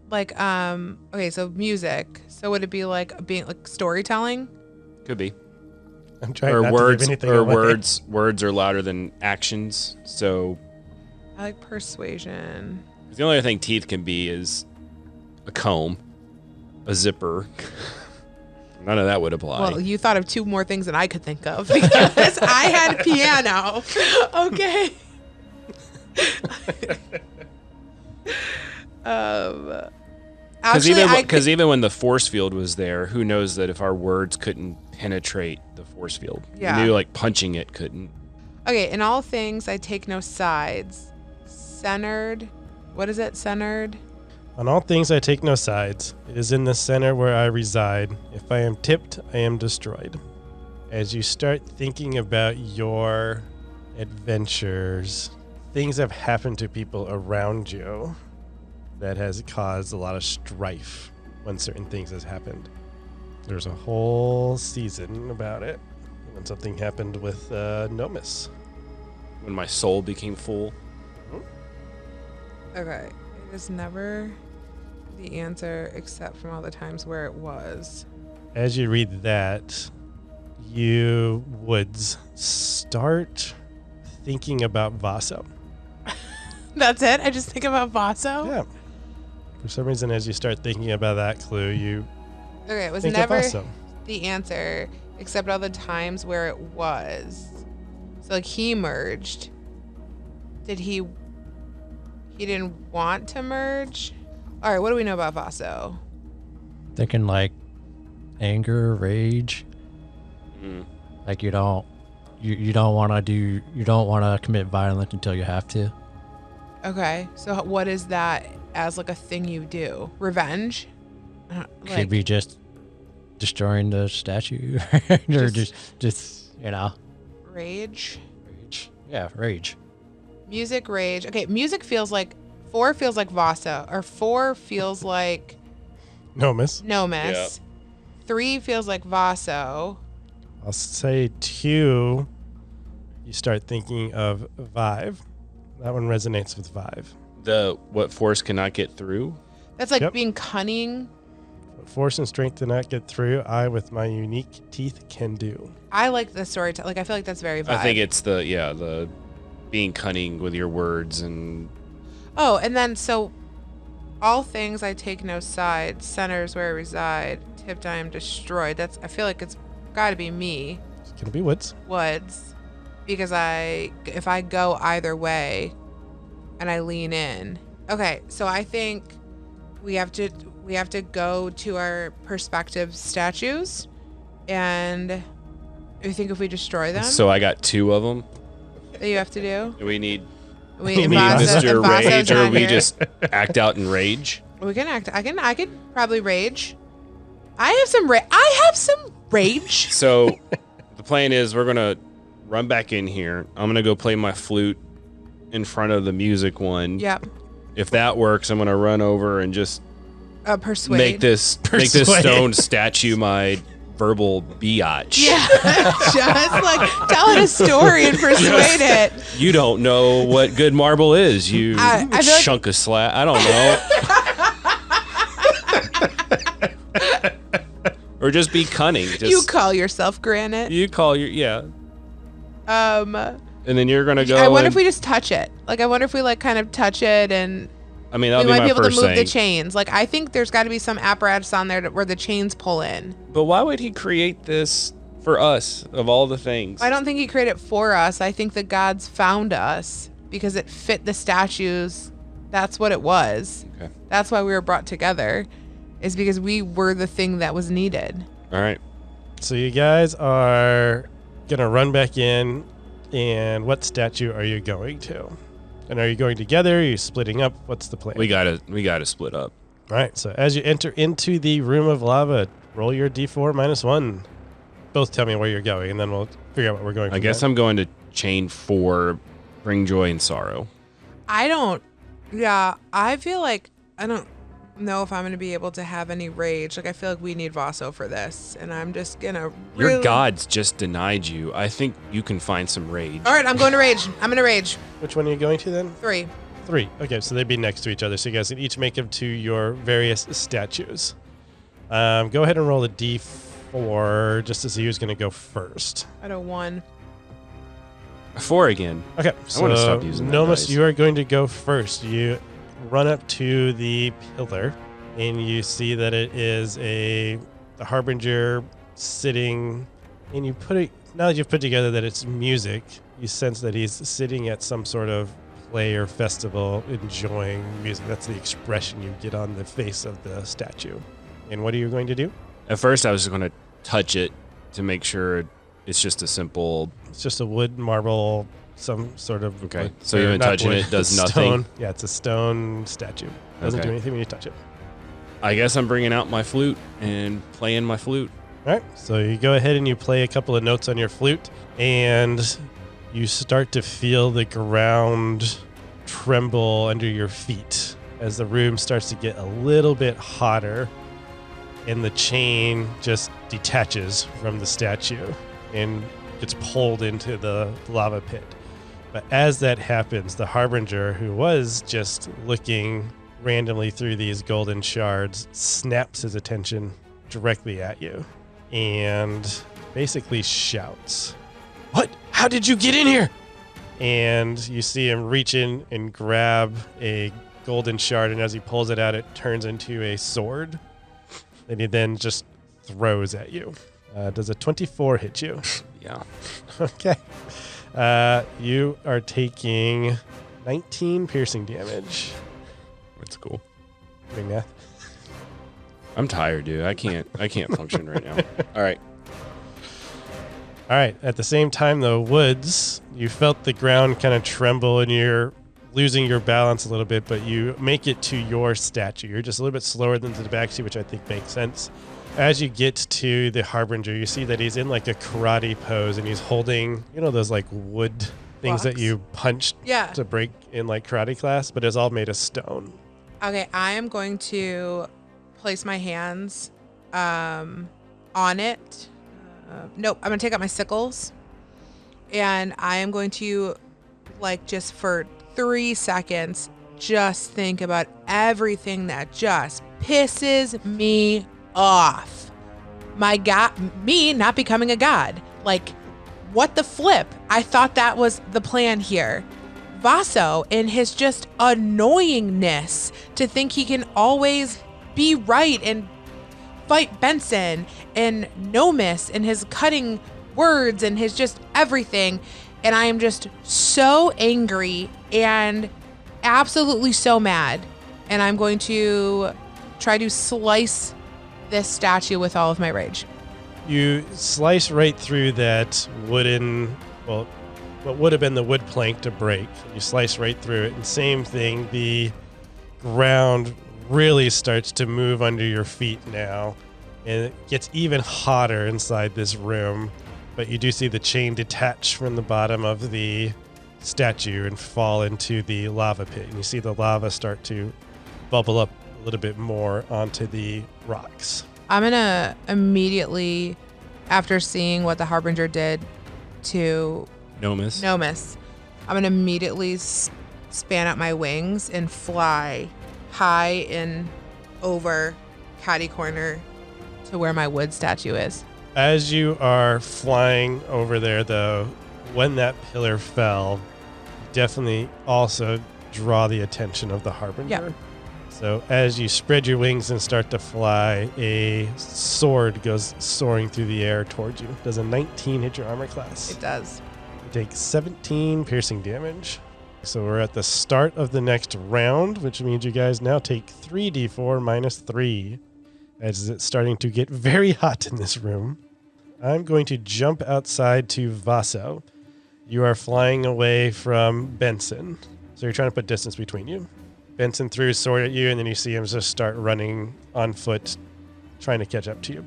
C: Like, okay, so music. So would it be like being like storytelling?
D: Could be.
B: I'm trying
D: or
B: not
D: words,
B: to give anything
D: or
B: away.
D: words are louder than actions. So
C: I like persuasion.
D: the only other thing teeth can be is a comb, a zipper. None of that would apply.
C: Well, you thought of two more things than I could think of because I had piano. Okay.
D: Because even when the force field was there, who knows that if our words couldn't penetrate the force field?
C: Yeah.
D: We knew like punching it couldn't.
C: Okay, in all things, I take no sides. Centered. What is it? Centered.
B: On all things, I take no sides. It is in the center where I reside. If I am tipped, I am destroyed. As you start thinking about your adventures, things have happened to people around you that has caused a lot of strife when certain things has happened. There's a whole season about it when something happened with Nomis.
D: When my soul became full.
C: Okay. It is never the answer except from all the times where it was.
B: As you read that, you Woods start thinking about Vaso.
C: That's it? I just think about Vaso?
B: Yeah. For some reason, as you start thinking about that clue, you
C: Okay, it was
B: think
C: never
B: of Vaso.
C: the answer except all the times where it was. So like he merged. Did he didn't want to merge? All right, what do we know about Vaso?
A: Thinking like anger, rage. Like you don't want to commit violence until you have to.
C: Okay, so what is that as like a thing you do? Revenge?
A: Could be just destroying the statue, or just
C: Rage?
A: rage. Yeah, rage.
C: Music, rage. Okay, music feels like 4 feels like Vasa, or 4 feels like
B: No, miss.
C: Nomis. 3 feels like Vaso.
B: I'll say 2. You start thinking of Vive. That one resonates with Vive.
D: What force cannot get through?
C: That's like
B: Yep.
C: being cunning.
B: What force and strength do not get through, I with my unique teeth can do.
C: I like the story. Like I feel like that's very vibe.
D: I think it's the being cunning with your words and
C: Oh, and then so all things I take no side, centers where I reside, tipped I am destroyed. I feel like it's got to be me,
B: It's going to be Woods.
C: Woods, because if I go either way and I lean in. Okay, so I think we have to go to our perspective statues, and I think if we destroy them,
D: so I got 2 of them.
C: that you have to do.
D: We need
C: We
B: need
D: Mr.
C: Vaso's
D: Rage, or
C: not
D: we
C: here.
D: just act out in rage.
C: We can act. I could probably rage. I have some rage.
D: So the plan is we're gonna run back in here. I'm gonna go play my flute in front of the music one.
C: Yep.
D: If that works, I'm gonna run over and just
C: Persuade.
D: make this
B: Persuade.
D: stone statue my verbal biatch.
C: Yeah. Just like tell it a story and persuade it.
D: You don't know what good marble is. You
C: I feel like-
D: chunk of slab. I don't know. Or just be cunning. Just,
C: You call yourself granite.
D: you call your yeah,
C: And
D: and then you're gonna go.
C: I wonder
D: and-
C: if we just touch it. Like I wonder if we like kind of touch it, and
D: I mean,
C: we
D: that'll be
C: might
D: my
C: be able to
D: first
C: move the
D: thing.
C: chains. Like I think there's got to be some apparatus on there where the chains pull in.
D: But why would he create this for us of all the things?
C: I don't think he created it for us. I think the gods found us because it fit the statues. That's what it was.
D: Okay.
C: That's why we were brought together, is because we were the thing that was needed.
D: All right.
B: So you guys are going to run back in, and what statue are you going to? And are you going together? Are you splitting up? What's the plan?
D: We gotta split up.
B: All right, so as you enter into the room of lava, roll your d4 -1. Both tell me where you're going, and then we'll figure out what we're going
D: I
B: from
D: guess
B: there.
D: I'm going to chain 4, bring joy and sorrow.
C: I feel like I don't know if I'm going to be able to have any rage. Like I feel like we need Vaso for this, and I'm just going to
D: Your gods just denied you. I think you can find some rage.
C: All right, I'm going to rage. I'm going to rage.
B: Which one are you going to then?
C: 3.
B: 3. Okay, so they'd be next to each other, so you guys can each make them to your various statues. Go ahead and roll a d4 just to see who's going to go first.
C: Out of 1.
D: 4 again.
B: Okay,
D: I wanna stop using that
B: Nomus,
D: dice.
B: you are going to go first. You run up to the pillar, and you see that it is the harbinger sitting, and you put it, now that you've put together that it's music, you sense that he's sitting at some sort of play or festival enjoying music. That's the expression you get on the face of the statue. And what are you going to do?
D: At first, I was just going to touch it to make sure it's just a simple.
B: It's just a wood, marble, some sort of...
D: Okay, so
B: or
D: even
B: not
D: touching
B: wood,
D: it does
B: stone.
D: nothing?
B: Yeah, it's a stone statue. Doesn't
D: Okay.
B: do anything when you touch it.
D: I guess I'm bringing out my flute and playing my flute.
B: All right, so you go ahead and you play a couple of notes on your flute, and you start to feel the ground tremble under your feet as the room starts to get a little bit hotter, and the chain just detaches from the statue and gets pulled into the lava pit. But as that happens, the harbinger, who was just looking randomly through these golden shards, snaps his attention directly at you and basically shouts, "What? How did you get in here?" And you see him reach in and grab a golden shard, and as he pulls it out, it turns into a sword that he then just throws at you. Does a 24 hit you?
D: Yeah.
B: Okay. You are taking 19 piercing damage.
D: That's cool.
B: Doing math.
D: I'm tired, dude. I can't function right now. All right.
B: All right. At the same time, though, Woods, you felt the ground kind of tremble and you're losing your balance a little bit, but you make it to your statue. You're just a little bit slower than the Tabaxi, which I think makes sense. As you get to the Harbinger, you see that he's in like a karate pose and he's holding, those like wood things that
C: Blocks?
B: you punch
C: Yeah.
B: to break in like karate class, but it's all made of stone.
C: Okay, I am going to place my hands on it. Nope, I'm going to take out my sickles. And I am going to, just for 3 seconds, just think about everything that just pisses me off. My god, me not becoming a god. What the flip? I thought that was the plan here. Vaso and his just annoyingness to think he can always be right and fight Benson, and Nomis and his cutting words and his just everything. And I am just so angry and absolutely so mad. And I'm going to try to slice this statue with all of my rage.
B: You slice right through that wooden, what would have been the wood plank to break. You slice right through it, and same thing, the ground really starts to move under your feet now, and it gets even hotter inside this room. But you do see the chain detach from the bottom of the statue and fall into the lava pit, and you see the lava start to bubble up a little bit more onto the rocks.
C: I'm going to immediately, after seeing what the Harbinger did to
D: Nomis.
C: I'm going to immediately span out my wings and fly high and over catty corner to where my wood statue is.
B: As you are flying over there, though, when that pillar fell, you definitely also draw the attention of the Harbinger.
C: Yep.
B: So as you spread your wings and start to fly, a sword goes soaring through the air towards you. Does a 19 hit your armor class?
C: It does.
B: You take 17 piercing damage. So we're at the start of the next round, which means you guys now take 3d4 minus 3, as it's starting to get very hot in this room. I'm going to jump outside to Vaso. You are flying away from Benson, so you're trying to put distance between you. Benson threw his sword at you, and then you see him just start running on foot, trying to catch up to you.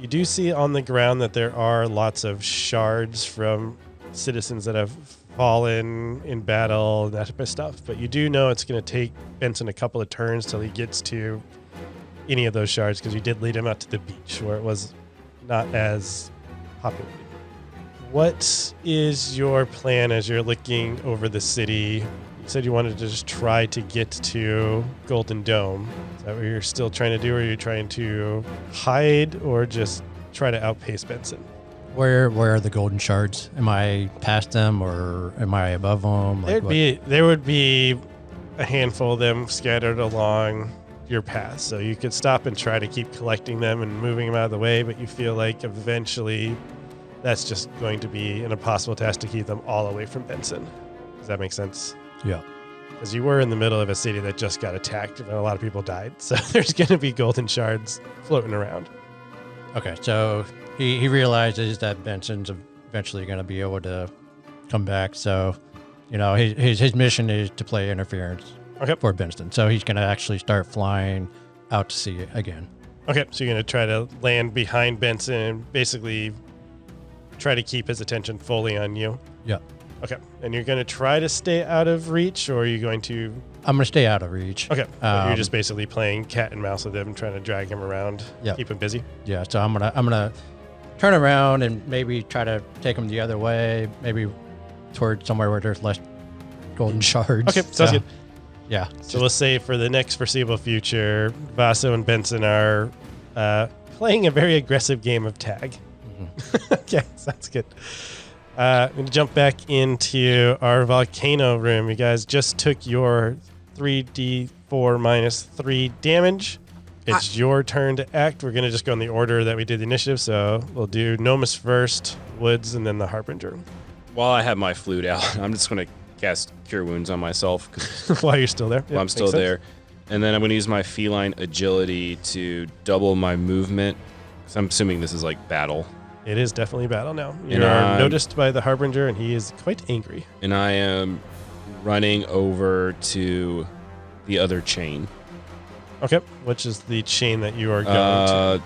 B: You do see on the ground that there are lots of shards from citizens that have fallen in battle and that type of stuff, but you do know it's going to take Benson a couple of turns till he gets to any of those shards, because you did lead him out to the beach where it was not as populated. What is your plan as you're looking over the city? You said you wanted to just try to get to Golden Dome. Is that what you're still trying to do, or are you trying to hide or just try to outpace Benson?
A: Where are the golden shards? Am I past them or am I above them?
B: There would be a handful of them scattered along your path, so you could stop and try to keep collecting them and moving them out of the way, but you feel like eventually that's just going to be an impossible task to keep them all away from Benson. Does that make sense?
A: Yeah.
B: Because you were in the middle of a city that just got attacked and a lot of people died, so there's going to be golden shards floating around.
A: Okay, so he realizes that Benson's eventually going to be able to come back, so his mission is to play interference for Benson. So he's going to actually start flying out to sea again.
B: Okay, so you're going to try to land behind Benson and basically try to keep his attention fully on you.
A: Yeah.
B: Okay, and you're going to try to stay out of reach, or are you going to...
A: I'm going to stay out of reach.
B: Okay, you're just basically playing cat and mouse with him, trying to drag him around, keep him busy.
A: Yeah, so I'm gonna turn around and maybe try to take him the other way, maybe toward somewhere where there's less golden shards.
B: Okay, sounds good.
A: Yeah.
B: So we'll say for the next foreseeable future, Vaso and Benson are playing a very aggressive game of tag. Okay, sounds good. I'm going to jump back into our volcano room. You guys just took your 3d4 minus 3 damage. It's your turn to act. We're going to just go in the order that we did the initiative. So we'll do Nomus first, Woods, and then the Harbinger.
D: While I have my flute out, I'm just going to cast Cure Wounds on myself.
B: While you're still there.
D: While I'm still there. And then I'm going to use my feline agility to double my movement. So I'm assuming this is like battle.
B: It is definitely battle now. You
D: And
B: are noticed by the Harbinger, and he is quite angry.
D: And I am running over to the other chain.
B: Okay, which is the chain that you are going to?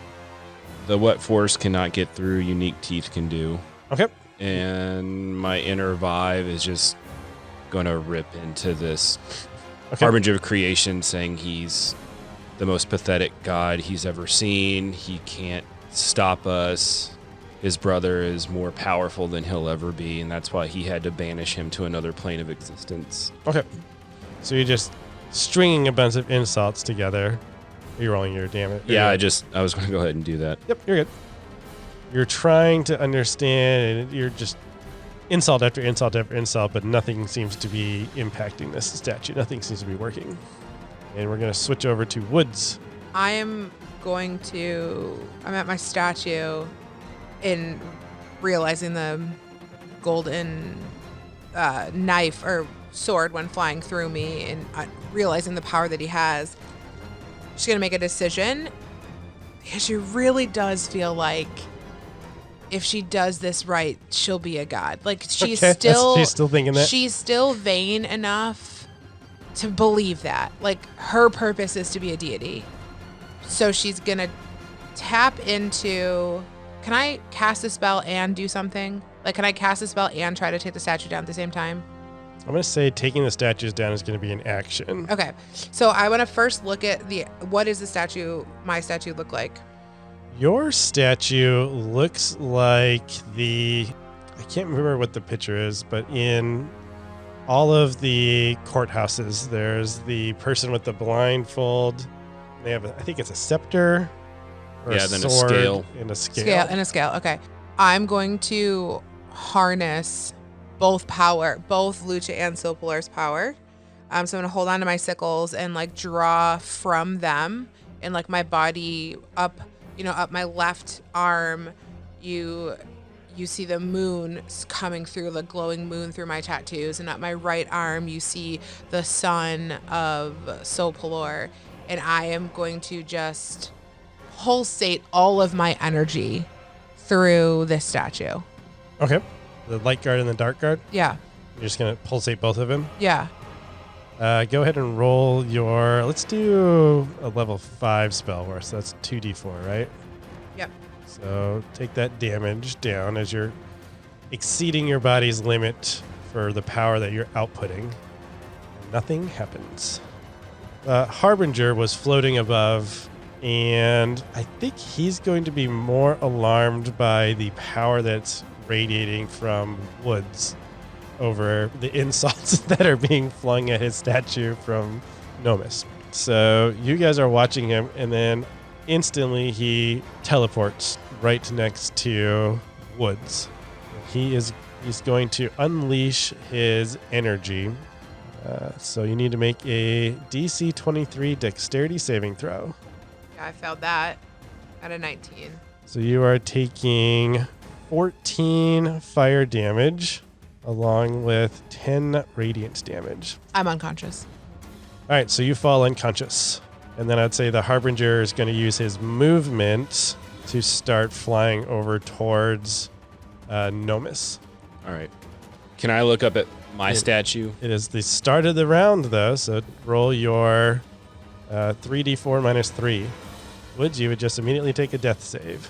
D: The Wet Force cannot get through, Unique Teeth can do.
B: Okay.
D: And my inner vibe is just going to rip into this
B: Okay.
D: Harbinger of Creation, saying he's the most pathetic god he's ever seen. He can't stop us. His brother is more powerful than he'll ever be, and that's why he had to banish him to another plane of existence.
B: Okay. So you're just stringing a bunch of insults together. You're rolling your damage.
D: Yeah, I was going to go ahead and do that.
B: Yep, you're good. You're trying to understand, and you're just insult after insult after insult, but nothing seems to be impacting this statue. Nothing seems to be working. And we're going to switch over to Woods.
C: I'm at my statue in realizing the golden knife or sword went flying through me and realizing the power that he has. She's going to make a decision because she really does feel like if she does this right, she'll be a god. Like she's
B: still thinking that.
C: She's still vain enough to believe that. Like her purpose is to be a deity. So she's going to tap into... Can I cast a spell and do something? Like, can I cast a spell and try to take the statue down at the same time?
B: I'm going to say taking the statues down is going to be an action.
C: Okay. So I want to first look at what is my statue look like?
B: Your statue looks like I can't remember what the picture is, but in all of the courthouses, there's the person with the blindfold. They have, I think it's a scepter. Or
D: Yeah,
B: a
D: then a
B: sword
D: scale.
B: And a scale.
C: Scale. Okay. I'm going to harness both Lucha and Sopolar's power. So I'm going to hold on to my sickles and like draw from them and like my body up my left arm. You see the moon coming through, the glowing moon through my tattoos. And up my right arm, you see the sun of Sopolar. And I am going to just pulsate all of my energy through this statue.
B: Okay. The light guard and the dark guard.
C: Yeah.
B: You're just going to pulsate both of them.
C: Yeah.
B: Go ahead and roll let's do a level 5 spell where so that's 2d4, right?
C: Yep.
B: So take that damage down as you're exceeding your body's limit for the power that you're outputting. Nothing happens. Harbinger was floating above, and I think he's going to be more alarmed by the power that's radiating from Woods over the insults that are being flung at his statue from Nomus. So you guys are watching him, and then instantly he teleports right next to Woods. He's going to unleash his energy. So you need to make a DC 23 dexterity saving throw.
C: Yeah, I failed that at a 19.
B: So you are taking 14 fire damage along with 10 radiant damage.
C: I'm unconscious.
B: All right, so you fall unconscious. And then I'd say the Harbinger is going to use his movement to start flying over towards Nomus.
D: All right. Can I look up at my statue?
B: It is the start of the round, though, so roll your 3d4 minus 3. You would just immediately take a death save.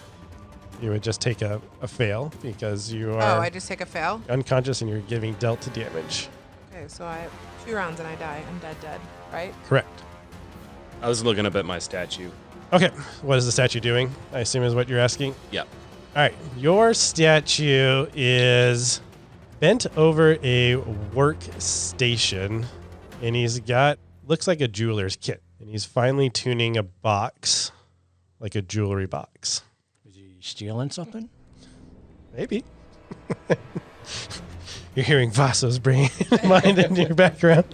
B: You would just take a fail because you are
C: I just take a fail?
B: unconscious and you're giving dealt to damage.
C: Okay, so I have 2 rounds and I die. I'm dead, right?
B: Correct.
D: I was looking up at my statue.
B: Okay, what is the statue doing? I assume is what you're asking?
D: Yep.
B: All right, your statue is bent over a workstation, and he's got looks like a jeweler's kit. And he's finely tuning a box, like a jewelry box.
A: Is he stealing something?
B: Maybe. You're hearing Vasso's brain mind in your background.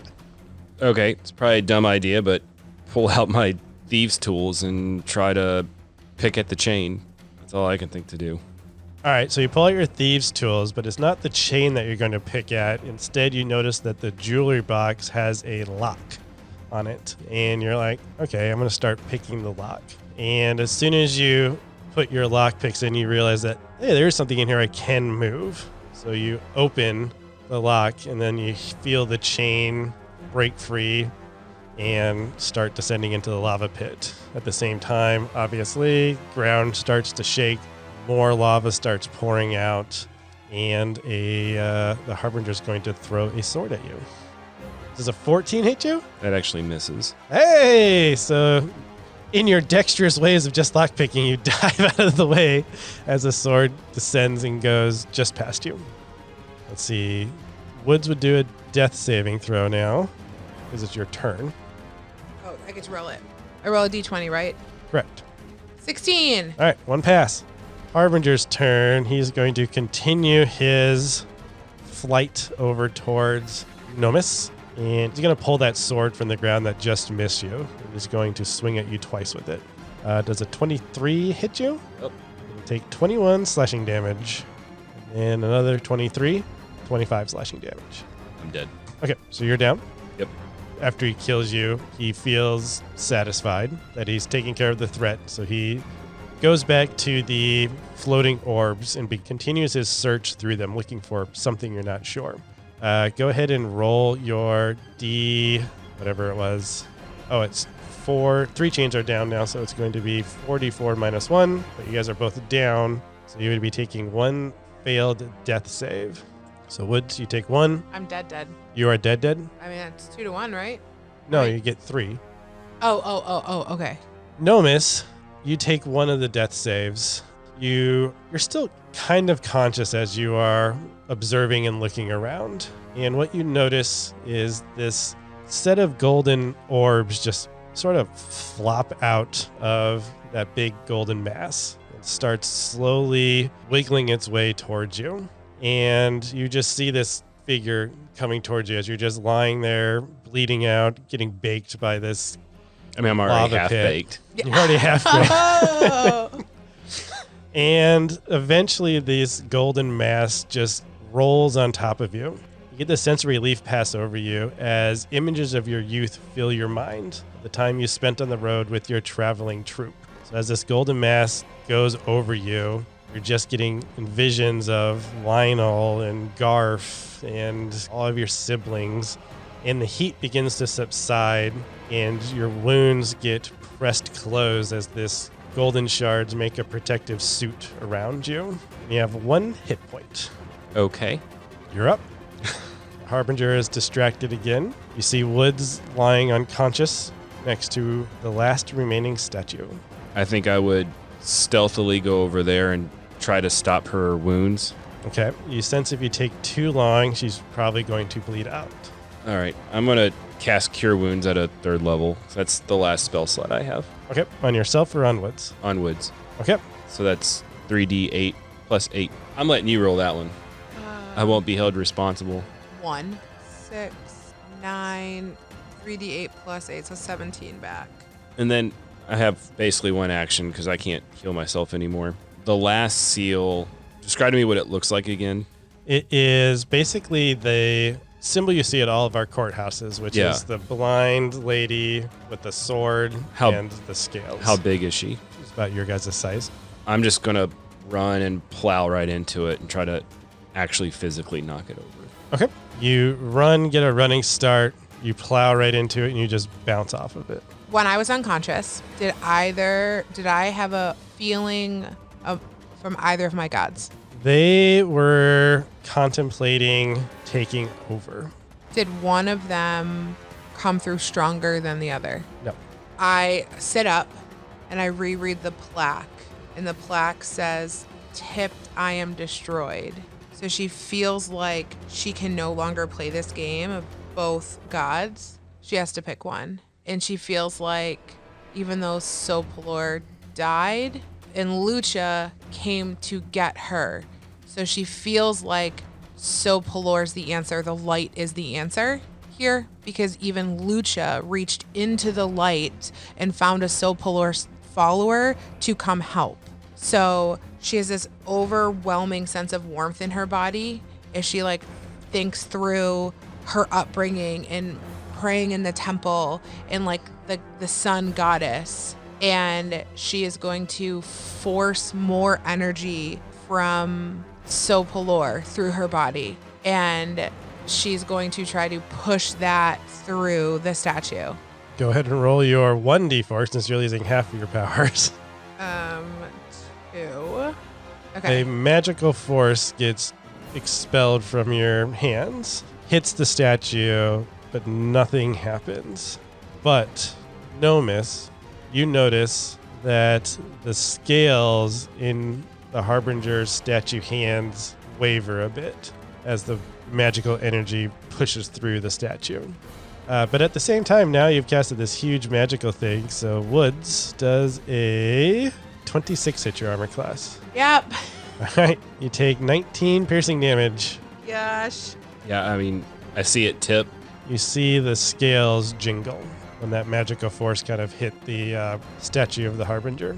D: Okay, it's probably a dumb idea, but pull out my thieves' tools and try to pick at the chain. That's all I can think to do.
B: All right, so you pull out your thieves' tools, but it's not the chain that you're going to pick at. Instead, you notice that the jewelry box has a lock on it. And you're like, okay, I'm going to start picking the lock. And as soon as you put your lock picks in, you realize that, hey, there's something in here I can move. So you open the lock, and then you feel the chain break free and start descending into the lava pit. At the same time, obviously, ground starts to shake, more lava starts pouring out, and the Harbinger's going to throw a sword at you. Does a 14 hit you?
D: That actually misses.
B: Hey! So in your dexterous ways of just lockpicking, you dive out of the way as the sword descends and goes just past you. Let's see. Woods would do a death saving throw now, because it's your turn.
C: Oh, I get to roll it. I roll a d20, right?
B: Correct.
C: 16.
B: All right, one pass. Harbinger's turn. He's going to continue his flight over towards Nomis. And he's going to pull that sword from the ground that just missed you. And he's going to swing at you twice with it. Does a 23 hit you?
D: Yep.
B: You take 21 slashing damage. And another 23, 25 slashing damage.
D: I'm dead.
B: Okay, so you're down.
D: Yep.
B: After he kills you, he feels satisfied that he's taking care of the threat. So he goes back to the floating orbs and continues his search through them, looking for something you're not sure. Go ahead and roll your D, whatever it was. Oh, it's 4. 3 chains are down now, so it's going to be 4d4 minus 1. But you guys are both down, so you would be taking 1 failed death save. So Woods, you take 1.
C: I'm dead.
B: You are dead.
C: I mean, it's 2 to 1, right?
B: No,
C: Right.
B: you get 3.
C: Oh, okay.
B: Nomis, you take 1 of the death saves. You're still kind of conscious as you are observing and looking around. And what you notice is this set of golden orbs just sort of flop out of that big golden mass. It starts slowly wiggling its way towards you. And you just see this figure coming towards you as you're just lying there, bleeding out, getting baked by this.
D: I mean, I'm already
B: Lava
D: half
B: pit.
D: baked.
B: You're already half baked.
C: Oh.
B: And eventually this golden mass just rolls on top of you. You get the sense of relief pass over you as images of your youth fill your mind, the time you spent on the road with your traveling troupe. So as this golden mass goes over you, you're just getting visions of Lionel and Garf and all of your siblings. And the heat begins to subside and your wounds get pressed closed as this golden shards make a protective suit around you. You have 1 hit point.
D: Okay.
B: You're up. Harbinger is distracted again. You see Woods lying unconscious next to the last remaining statue.
D: I think I would stealthily go over there and try to stop her wounds.
B: Okay. You sense if you take too long, she's probably going to bleed out.
D: All right. I'm going to cast Cure Wounds at a 3rd level. That's the last spell slot I have.
B: Okay. On yourself or on Woods?
D: On Woods.
B: Okay.
D: So that's 3d8 plus 8. I'm letting you roll that one. I won't be held responsible.
C: 1, 6, 9, 3d8 plus 8, so 17 back.
D: And then I have basically 1 action because I can't heal myself anymore. The last seal, describe to me what it looks like again.
B: It is basically the symbol you see at all of our courthouses, which is the blind lady with the sword and the scales.
D: How big is she?
B: She's about your guys' size.
D: I'm just going to run and plow right into it and try to actually physically knock it over.
B: Okay. You run, get a running start, you plow right into it, and you just bounce off of it.
C: When I was unconscious, did I have a feeling from either of my gods?
B: They were contemplating taking over.
C: Did one of them come through stronger than the other?
B: No.
C: I sit up and I reread the plaque, and the plaque says, "Tipped, I am destroyed." So she feels like she can no longer play this game of both gods. She has to pick one. And she feels like even though Sopalor died, and Lucha came to get her. So she feels like Sopalor's the answer. The light is the answer here because even Lucha reached into the light and found a Sopalor follower to come help. So she has this overwhelming sense of warmth in her body as she like thinks through her upbringing and praying in the temple and like the sun goddess. And she is going to force more energy from Sopalor through her body. And she's going to try to push that through the statue.
B: Go ahead and roll your 1d4 since you're using half of your powers.
C: 2. Okay.
B: A magical force gets expelled from your hands, hits the statue, but nothing happens. But, Nomis, you notice that the scales in the Harbinger's statue hands waver a bit as the magical energy pushes through the statue. But at the same time, now you've casted this huge magical thing, so Woods does a 26 hit your armor class.
C: Yep.
B: All right, you take 19 piercing damage.
C: Gosh.
D: Yeah, I mean, I see it tip.
B: You see the scales jingle when that magical force kind of hit the statue of the Harbinger.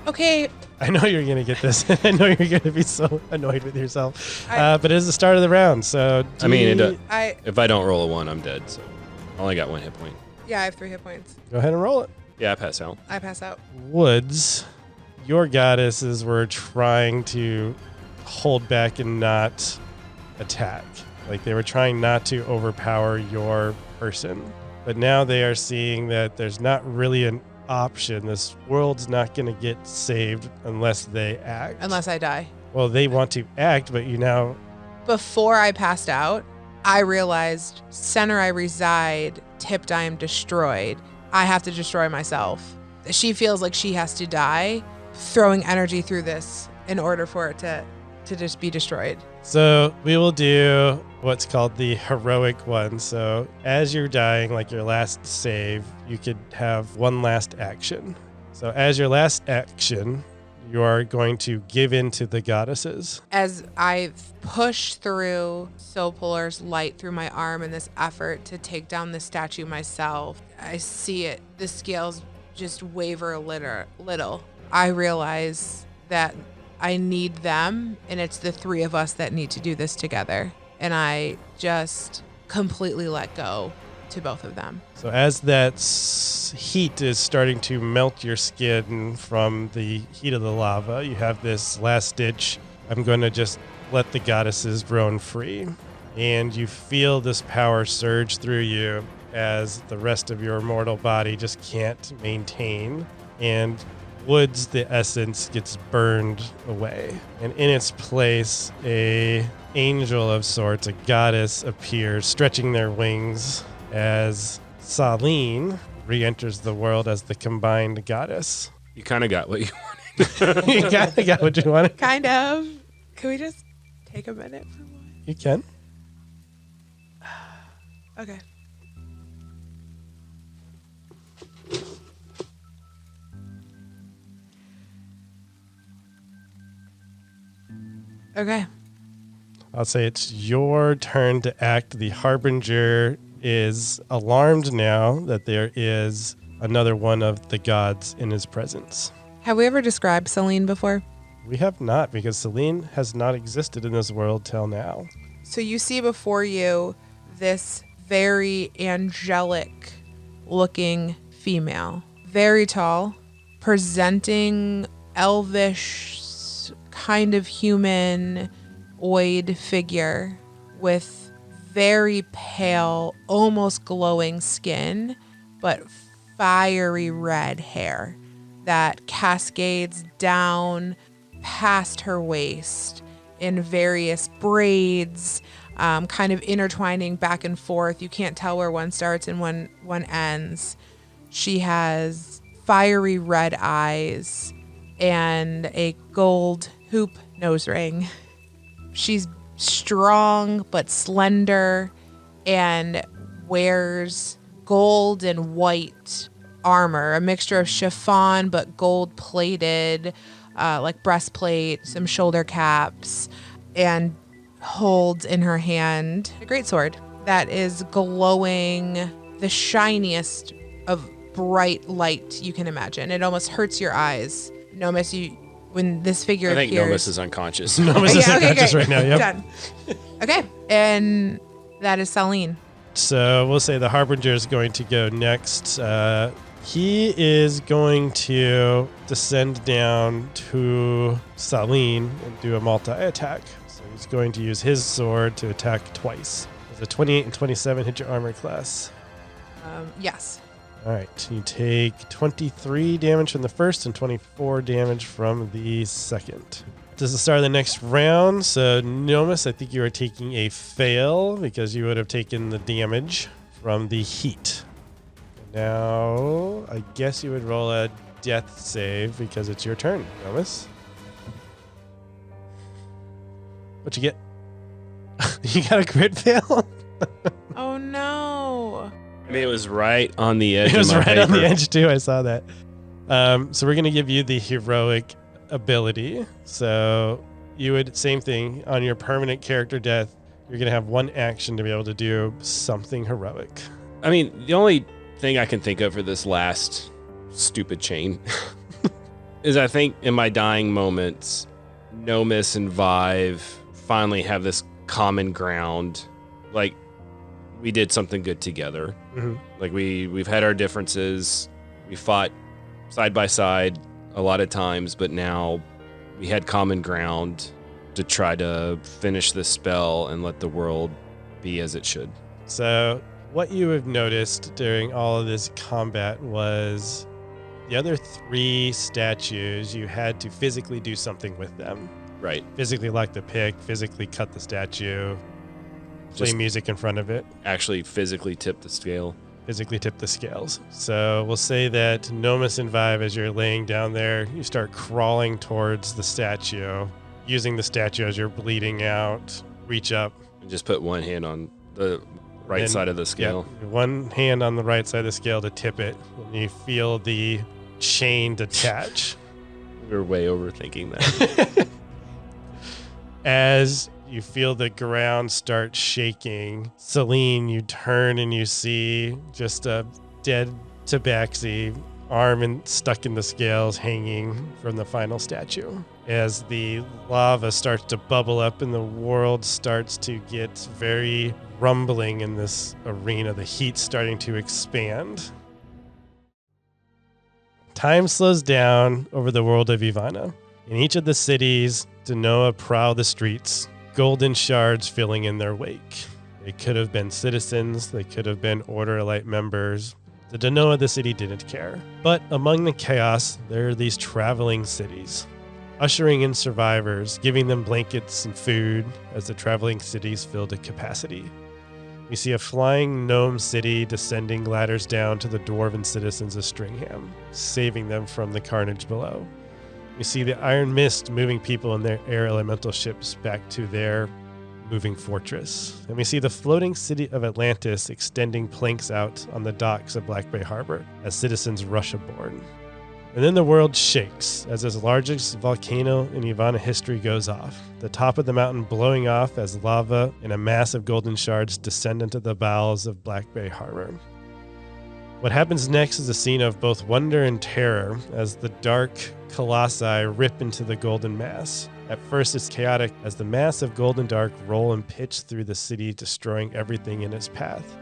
C: Okay.
B: I know you're going to get this. I know you're going to be so annoyed with yourself. But it is the start of the round, so...
D: I mean, if I don't roll a 1, I'm dead, so I only got 1 hit point.
C: Yeah, I have 3 hit points.
B: Go ahead and roll it.
D: Yeah, I pass out.
C: I pass out.
B: Woods, your goddesses were trying to hold back and not attack. Like, they were trying not to overpower your person. But now they are seeing that there's not really an option. This world's not going to get saved unless they act.
C: Unless I die.
B: Well, they want to act, but you now...
C: Before I passed out, I realized center I reside, tipped I am destroyed. I have to destroy myself. She feels like she has to die, throwing energy through this in order for it to just be destroyed.
B: So we will do what's called the heroic one. So as you're dying, like your last save, you could have one last action. So as your last action, you are going to give in to the goddesses.
C: As I push through Sopalor's light through my arm in this effort to take down the statue myself, I see it. The scales just waver a little. I realize that I need them, and it's the 3 of us that need to do this together. And I just completely let go to both of them.
B: So as that heat is starting to melt your skin from the heat of the lava, you have this last ditch. I'm going to just let the goddesses roam free. And you feel this power surge through you as the rest of your mortal body just can't maintain. And Woods, the essence, gets burned away. And in its place, a angel of sorts, a goddess, appears, stretching their wings as Saline re-enters the world as the combined goddess.
D: You kind of got what you wanted.
B: You kind of got what you wanted.
C: Kind of. Can we just take a minute for one?
B: You can.
C: Okay. Okay.
B: I'll say it's your turn to act. The Harbinger is alarmed now that there is another one of the gods in his presence.
C: Have we ever described Celine before?
B: We have not, because Celine has not existed in this world till now.
C: So you see before you this very angelic looking female, very tall, presenting elvish kind of humanoid figure with very pale, almost glowing skin, but fiery red hair that cascades down past her waist in various braids, kind of intertwining back and forth. You can't tell where one starts and one ends. She has fiery red eyes and a gold hoop nose ring. She's strong but slender and wears gold and white armor, a mixture of chiffon but gold plated, like breastplate, some shoulder caps, and holds in her hand a greatsword that is glowing the shiniest of bright light you can imagine. It almost hurts your eyes. Nomus, when this figure
D: I think
C: appears...
D: Nomus is unconscious.
B: Nomus is unconscious right now, yep.
C: Done. Okay, and that is Saline.
B: So we'll say the Harbinger is going to go next. He is going to descend down to Saline and do a multi-attack. So he's going to use his sword to attack twice. Does a 28 and 27 hit your armor class?
C: Yes.
B: All right. You take 23 damage from the first and 24 damage from the second. This is the start of the next round. So Nomus, I think you are taking a fail because you would have taken the damage from the heat. Now, I guess you would roll a death save because it's your turn, Nomus. What'd you get? You got a crit fail?
C: Oh, no.
D: I mean, it was right on the edge.
B: It was
D: of my
B: right on
D: paper.
B: the edge, too. I saw that. So we're going to give you the heroic ability. So you would, same thing, on your permanent character death, you're going to have one action to be able to do something heroic.
D: I mean, the only thing I can think of for this last stupid chain is I think in my dying moments, Nomus and Vive finally have this common ground. Like, we did something good together.
B: Mm-hmm.
D: Like, we've had our differences. We fought side by side a lot of times, but now we had common ground to try to finish this spell and let the world be as it should.
B: So what you have noticed during all of this combat was the other three statues, you had to physically do something with them.
D: Right.
B: Physically lock the pick, physically cut the statue, play
D: Just
B: music in front of it,
D: actually physically tip the scale.
B: physically tip the scales. So we'll say that Nomus and Vive, as you're laying down there, you start crawling towards the statue, using the statue as you're bleeding out, reach up.
D: And just put one hand on the right
B: Then-
D: side of the scale.
B: Yep, one hand on the right side of the scale to tip it, and you feel the chain detach.
D: We were way overthinking that.
B: As you feel the ground start shaking, Celine, you turn and you see just a dead tabaxi, arm stuck in the scales hanging from the final statue. As the lava starts to bubble up and the world starts to get very rumbling in this arena, the heat starting to expand. Time slows down over the world of Ivana. In each of the cities, Denoa prowl the streets, golden shards filling in their wake. They could have been citizens, they could have been Order Elite members. The Denoa of the city didn't care. But among the chaos, there are these traveling cities, ushering in survivors, giving them blankets and food as the traveling cities fill to capacity. We see a flying gnome city descending ladders down to the dwarven citizens of Stringham, saving them from the carnage below. We see the iron mist moving people in their air elemental ships back to their moving fortress. And we see the floating city of Atlantis extending planks out on the docks of Black Bay Harbor as citizens rush aboard. And then the world shakes as this largest volcano in Ivana history goes off, the top of the mountain blowing off as lava and a mass of golden shards descend into the bowels of Black Bay Harbor. What happens next is a scene of both wonder and terror as the dark colossi rip into the golden mass. At first it's chaotic as the mass of golden dark roll and pitch through the city, destroying everything in its path.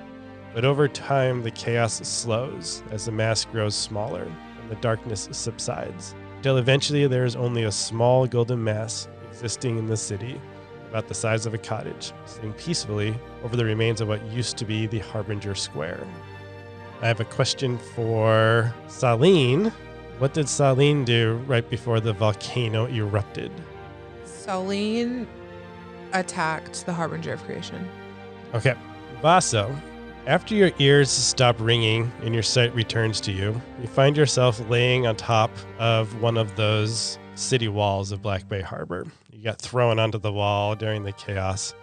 B: But over time the chaos slows as the mass grows smaller and the darkness subsides, until eventually there is only a small golden mass existing in the city, about the size of a cottage, sitting peacefully over the remains of what used to be the Harbinger Square. I have a question for Saline. What did Saline do right before the volcano erupted?
C: Saline attacked the Harbinger of Creation.
B: Okay. Vaso, after your ears stop ringing and your sight returns to you, you find yourself laying on top of one of those city walls of Black Bay Harbor. You got thrown onto the wall during the chaos.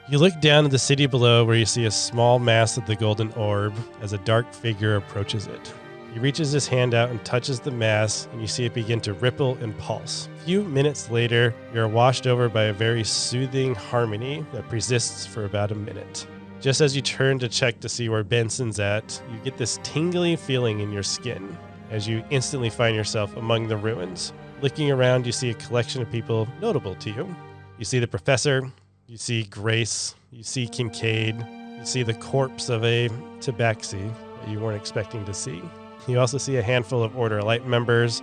B: You look down at the city below where you see a small mass of the golden orb as a dark figure approaches it. He reaches his hand out and touches the mass, and you see it begin to ripple and pulse. A few minutes later, you're washed over by a very soothing harmony that persists for about a minute. Just as you turn to check to see where Benson's at, you get this tingly feeling in your skin as you instantly find yourself among the ruins. Looking around, you see a collection of people notable to you. You see the professor, you see Grace, you see Kincaid, you see the corpse of a tabaxi that you weren't expecting to see. You also see a handful of Order of Light members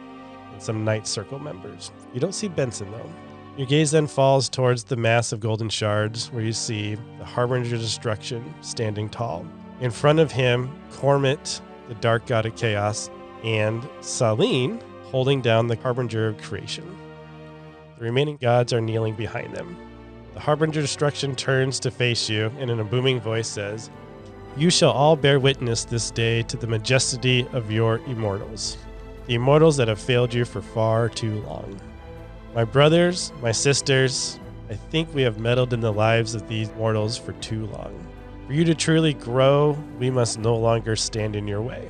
B: and some Night Circle members. You don't see Benson, though. Your gaze then falls towards the mass of golden shards, where you see the Harbinger of Destruction standing tall. In front of him, Cormit, the Dark God of Chaos, and Saline holding down the Harbinger of Creation. The remaining gods are kneeling behind them. The Harbinger of Destruction turns to face you and in a booming voice says, "You shall all bear witness this day to the majesty of your immortals, the immortals that have failed you for far too long. My brothers, my sisters, I think we have meddled in the lives of these mortals for too long. For you to truly grow, we must no longer stand in your way."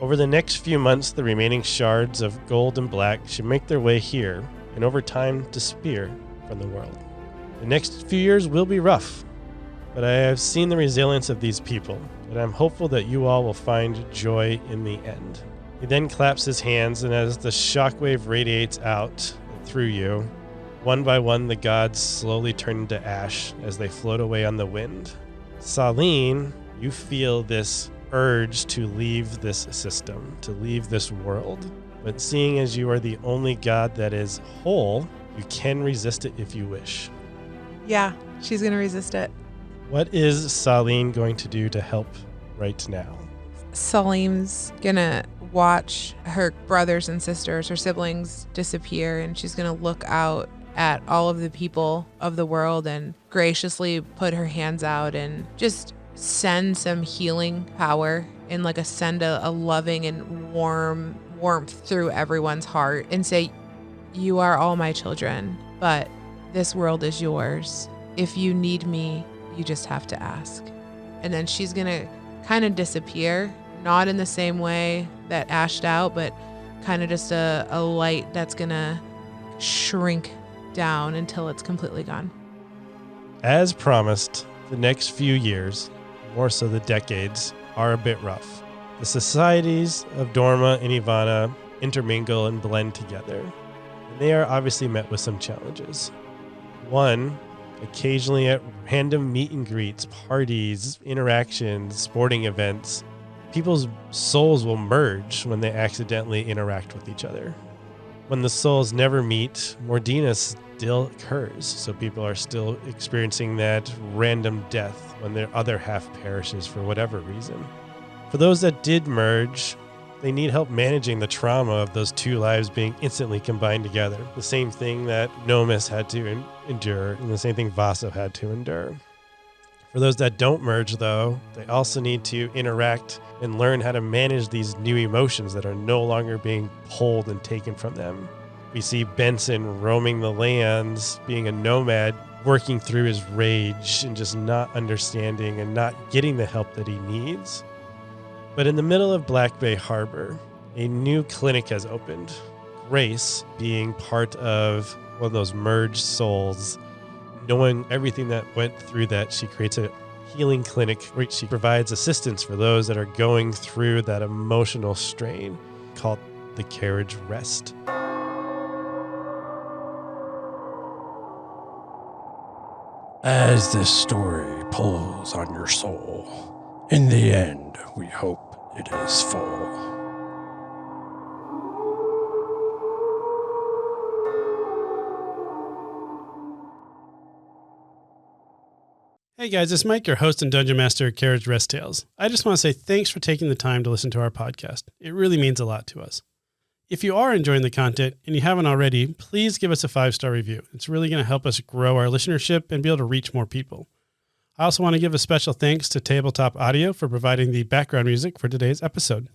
B: Over the next few months, the remaining shards of gold and black should make their way here, and over time disappear from the world. The next few years will be rough, but I have seen the resilience of these people, and I'm hopeful that you all will find joy in the end. He then claps his hands, and as the shockwave radiates out through you, one by one the gods slowly turn into ash as they float away on the wind. Saline, you feel this urge to leave this system, to leave this world. But seeing as you are the only god that is whole, you can resist it if you wish.
C: Yeah, she's going to resist it.
B: What is Saline going to do to help right now?
C: Salim's going to watch her brothers and sisters, her siblings disappear, and she's going to look out at all of the people of the world and graciously put her hands out and just send some healing power and send a loving and warmth through everyone's heart and say, "You are all my children, but this world is yours. If you need me, you just have to ask." And then she's going to kind of disappear, not in the same way that ashed out, but kind of just a light that's going to shrink down until it's completely gone.
B: As promised, the next few years, more so the decades, are a bit rough. The societies of Dorma and Ivana intermingle and blend together, and they are obviously met with some challenges. One, occasionally at random meet and greets, parties, interactions, sporting events, people's souls will merge when they accidentally interact with each other. When the souls never meet, Mordina still occurs, so people are still experiencing that random death when their other half perishes for whatever reason. For those that did merge, they need help managing the trauma of those two lives being instantly combined together. The same thing that Nomis had to endure, and the same thing Vaso had to endure. For those that don't merge, though, they also need to interact and learn how to manage these new emotions that are no longer being pulled and taken from them. We see Benson roaming the lands, being a nomad, working through his rage and just not understanding and not getting the help that he needs. But in the middle of Black Bay Harbor, a new clinic has opened. Grace, being part of one of those merged souls, knowing everything that went through that, she creates a healing clinic where she provides assistance for those that are going through that emotional strain, called the Carriage Rest.
A: As this story pulls on your soul, in the end, we hope it is full.
E: Hey guys, it's Mike, your host and Dungeon Master at Carriage Rest Tales. I just want to say thanks for taking the time to listen to our podcast. It really means a lot to us. If you are enjoying the content and you haven't already, please give us a 5-star review. It's really going to help us grow our listenership and be able to reach more people. I also want to give a special thanks to Tabletop Audio for providing the background music for today's episode.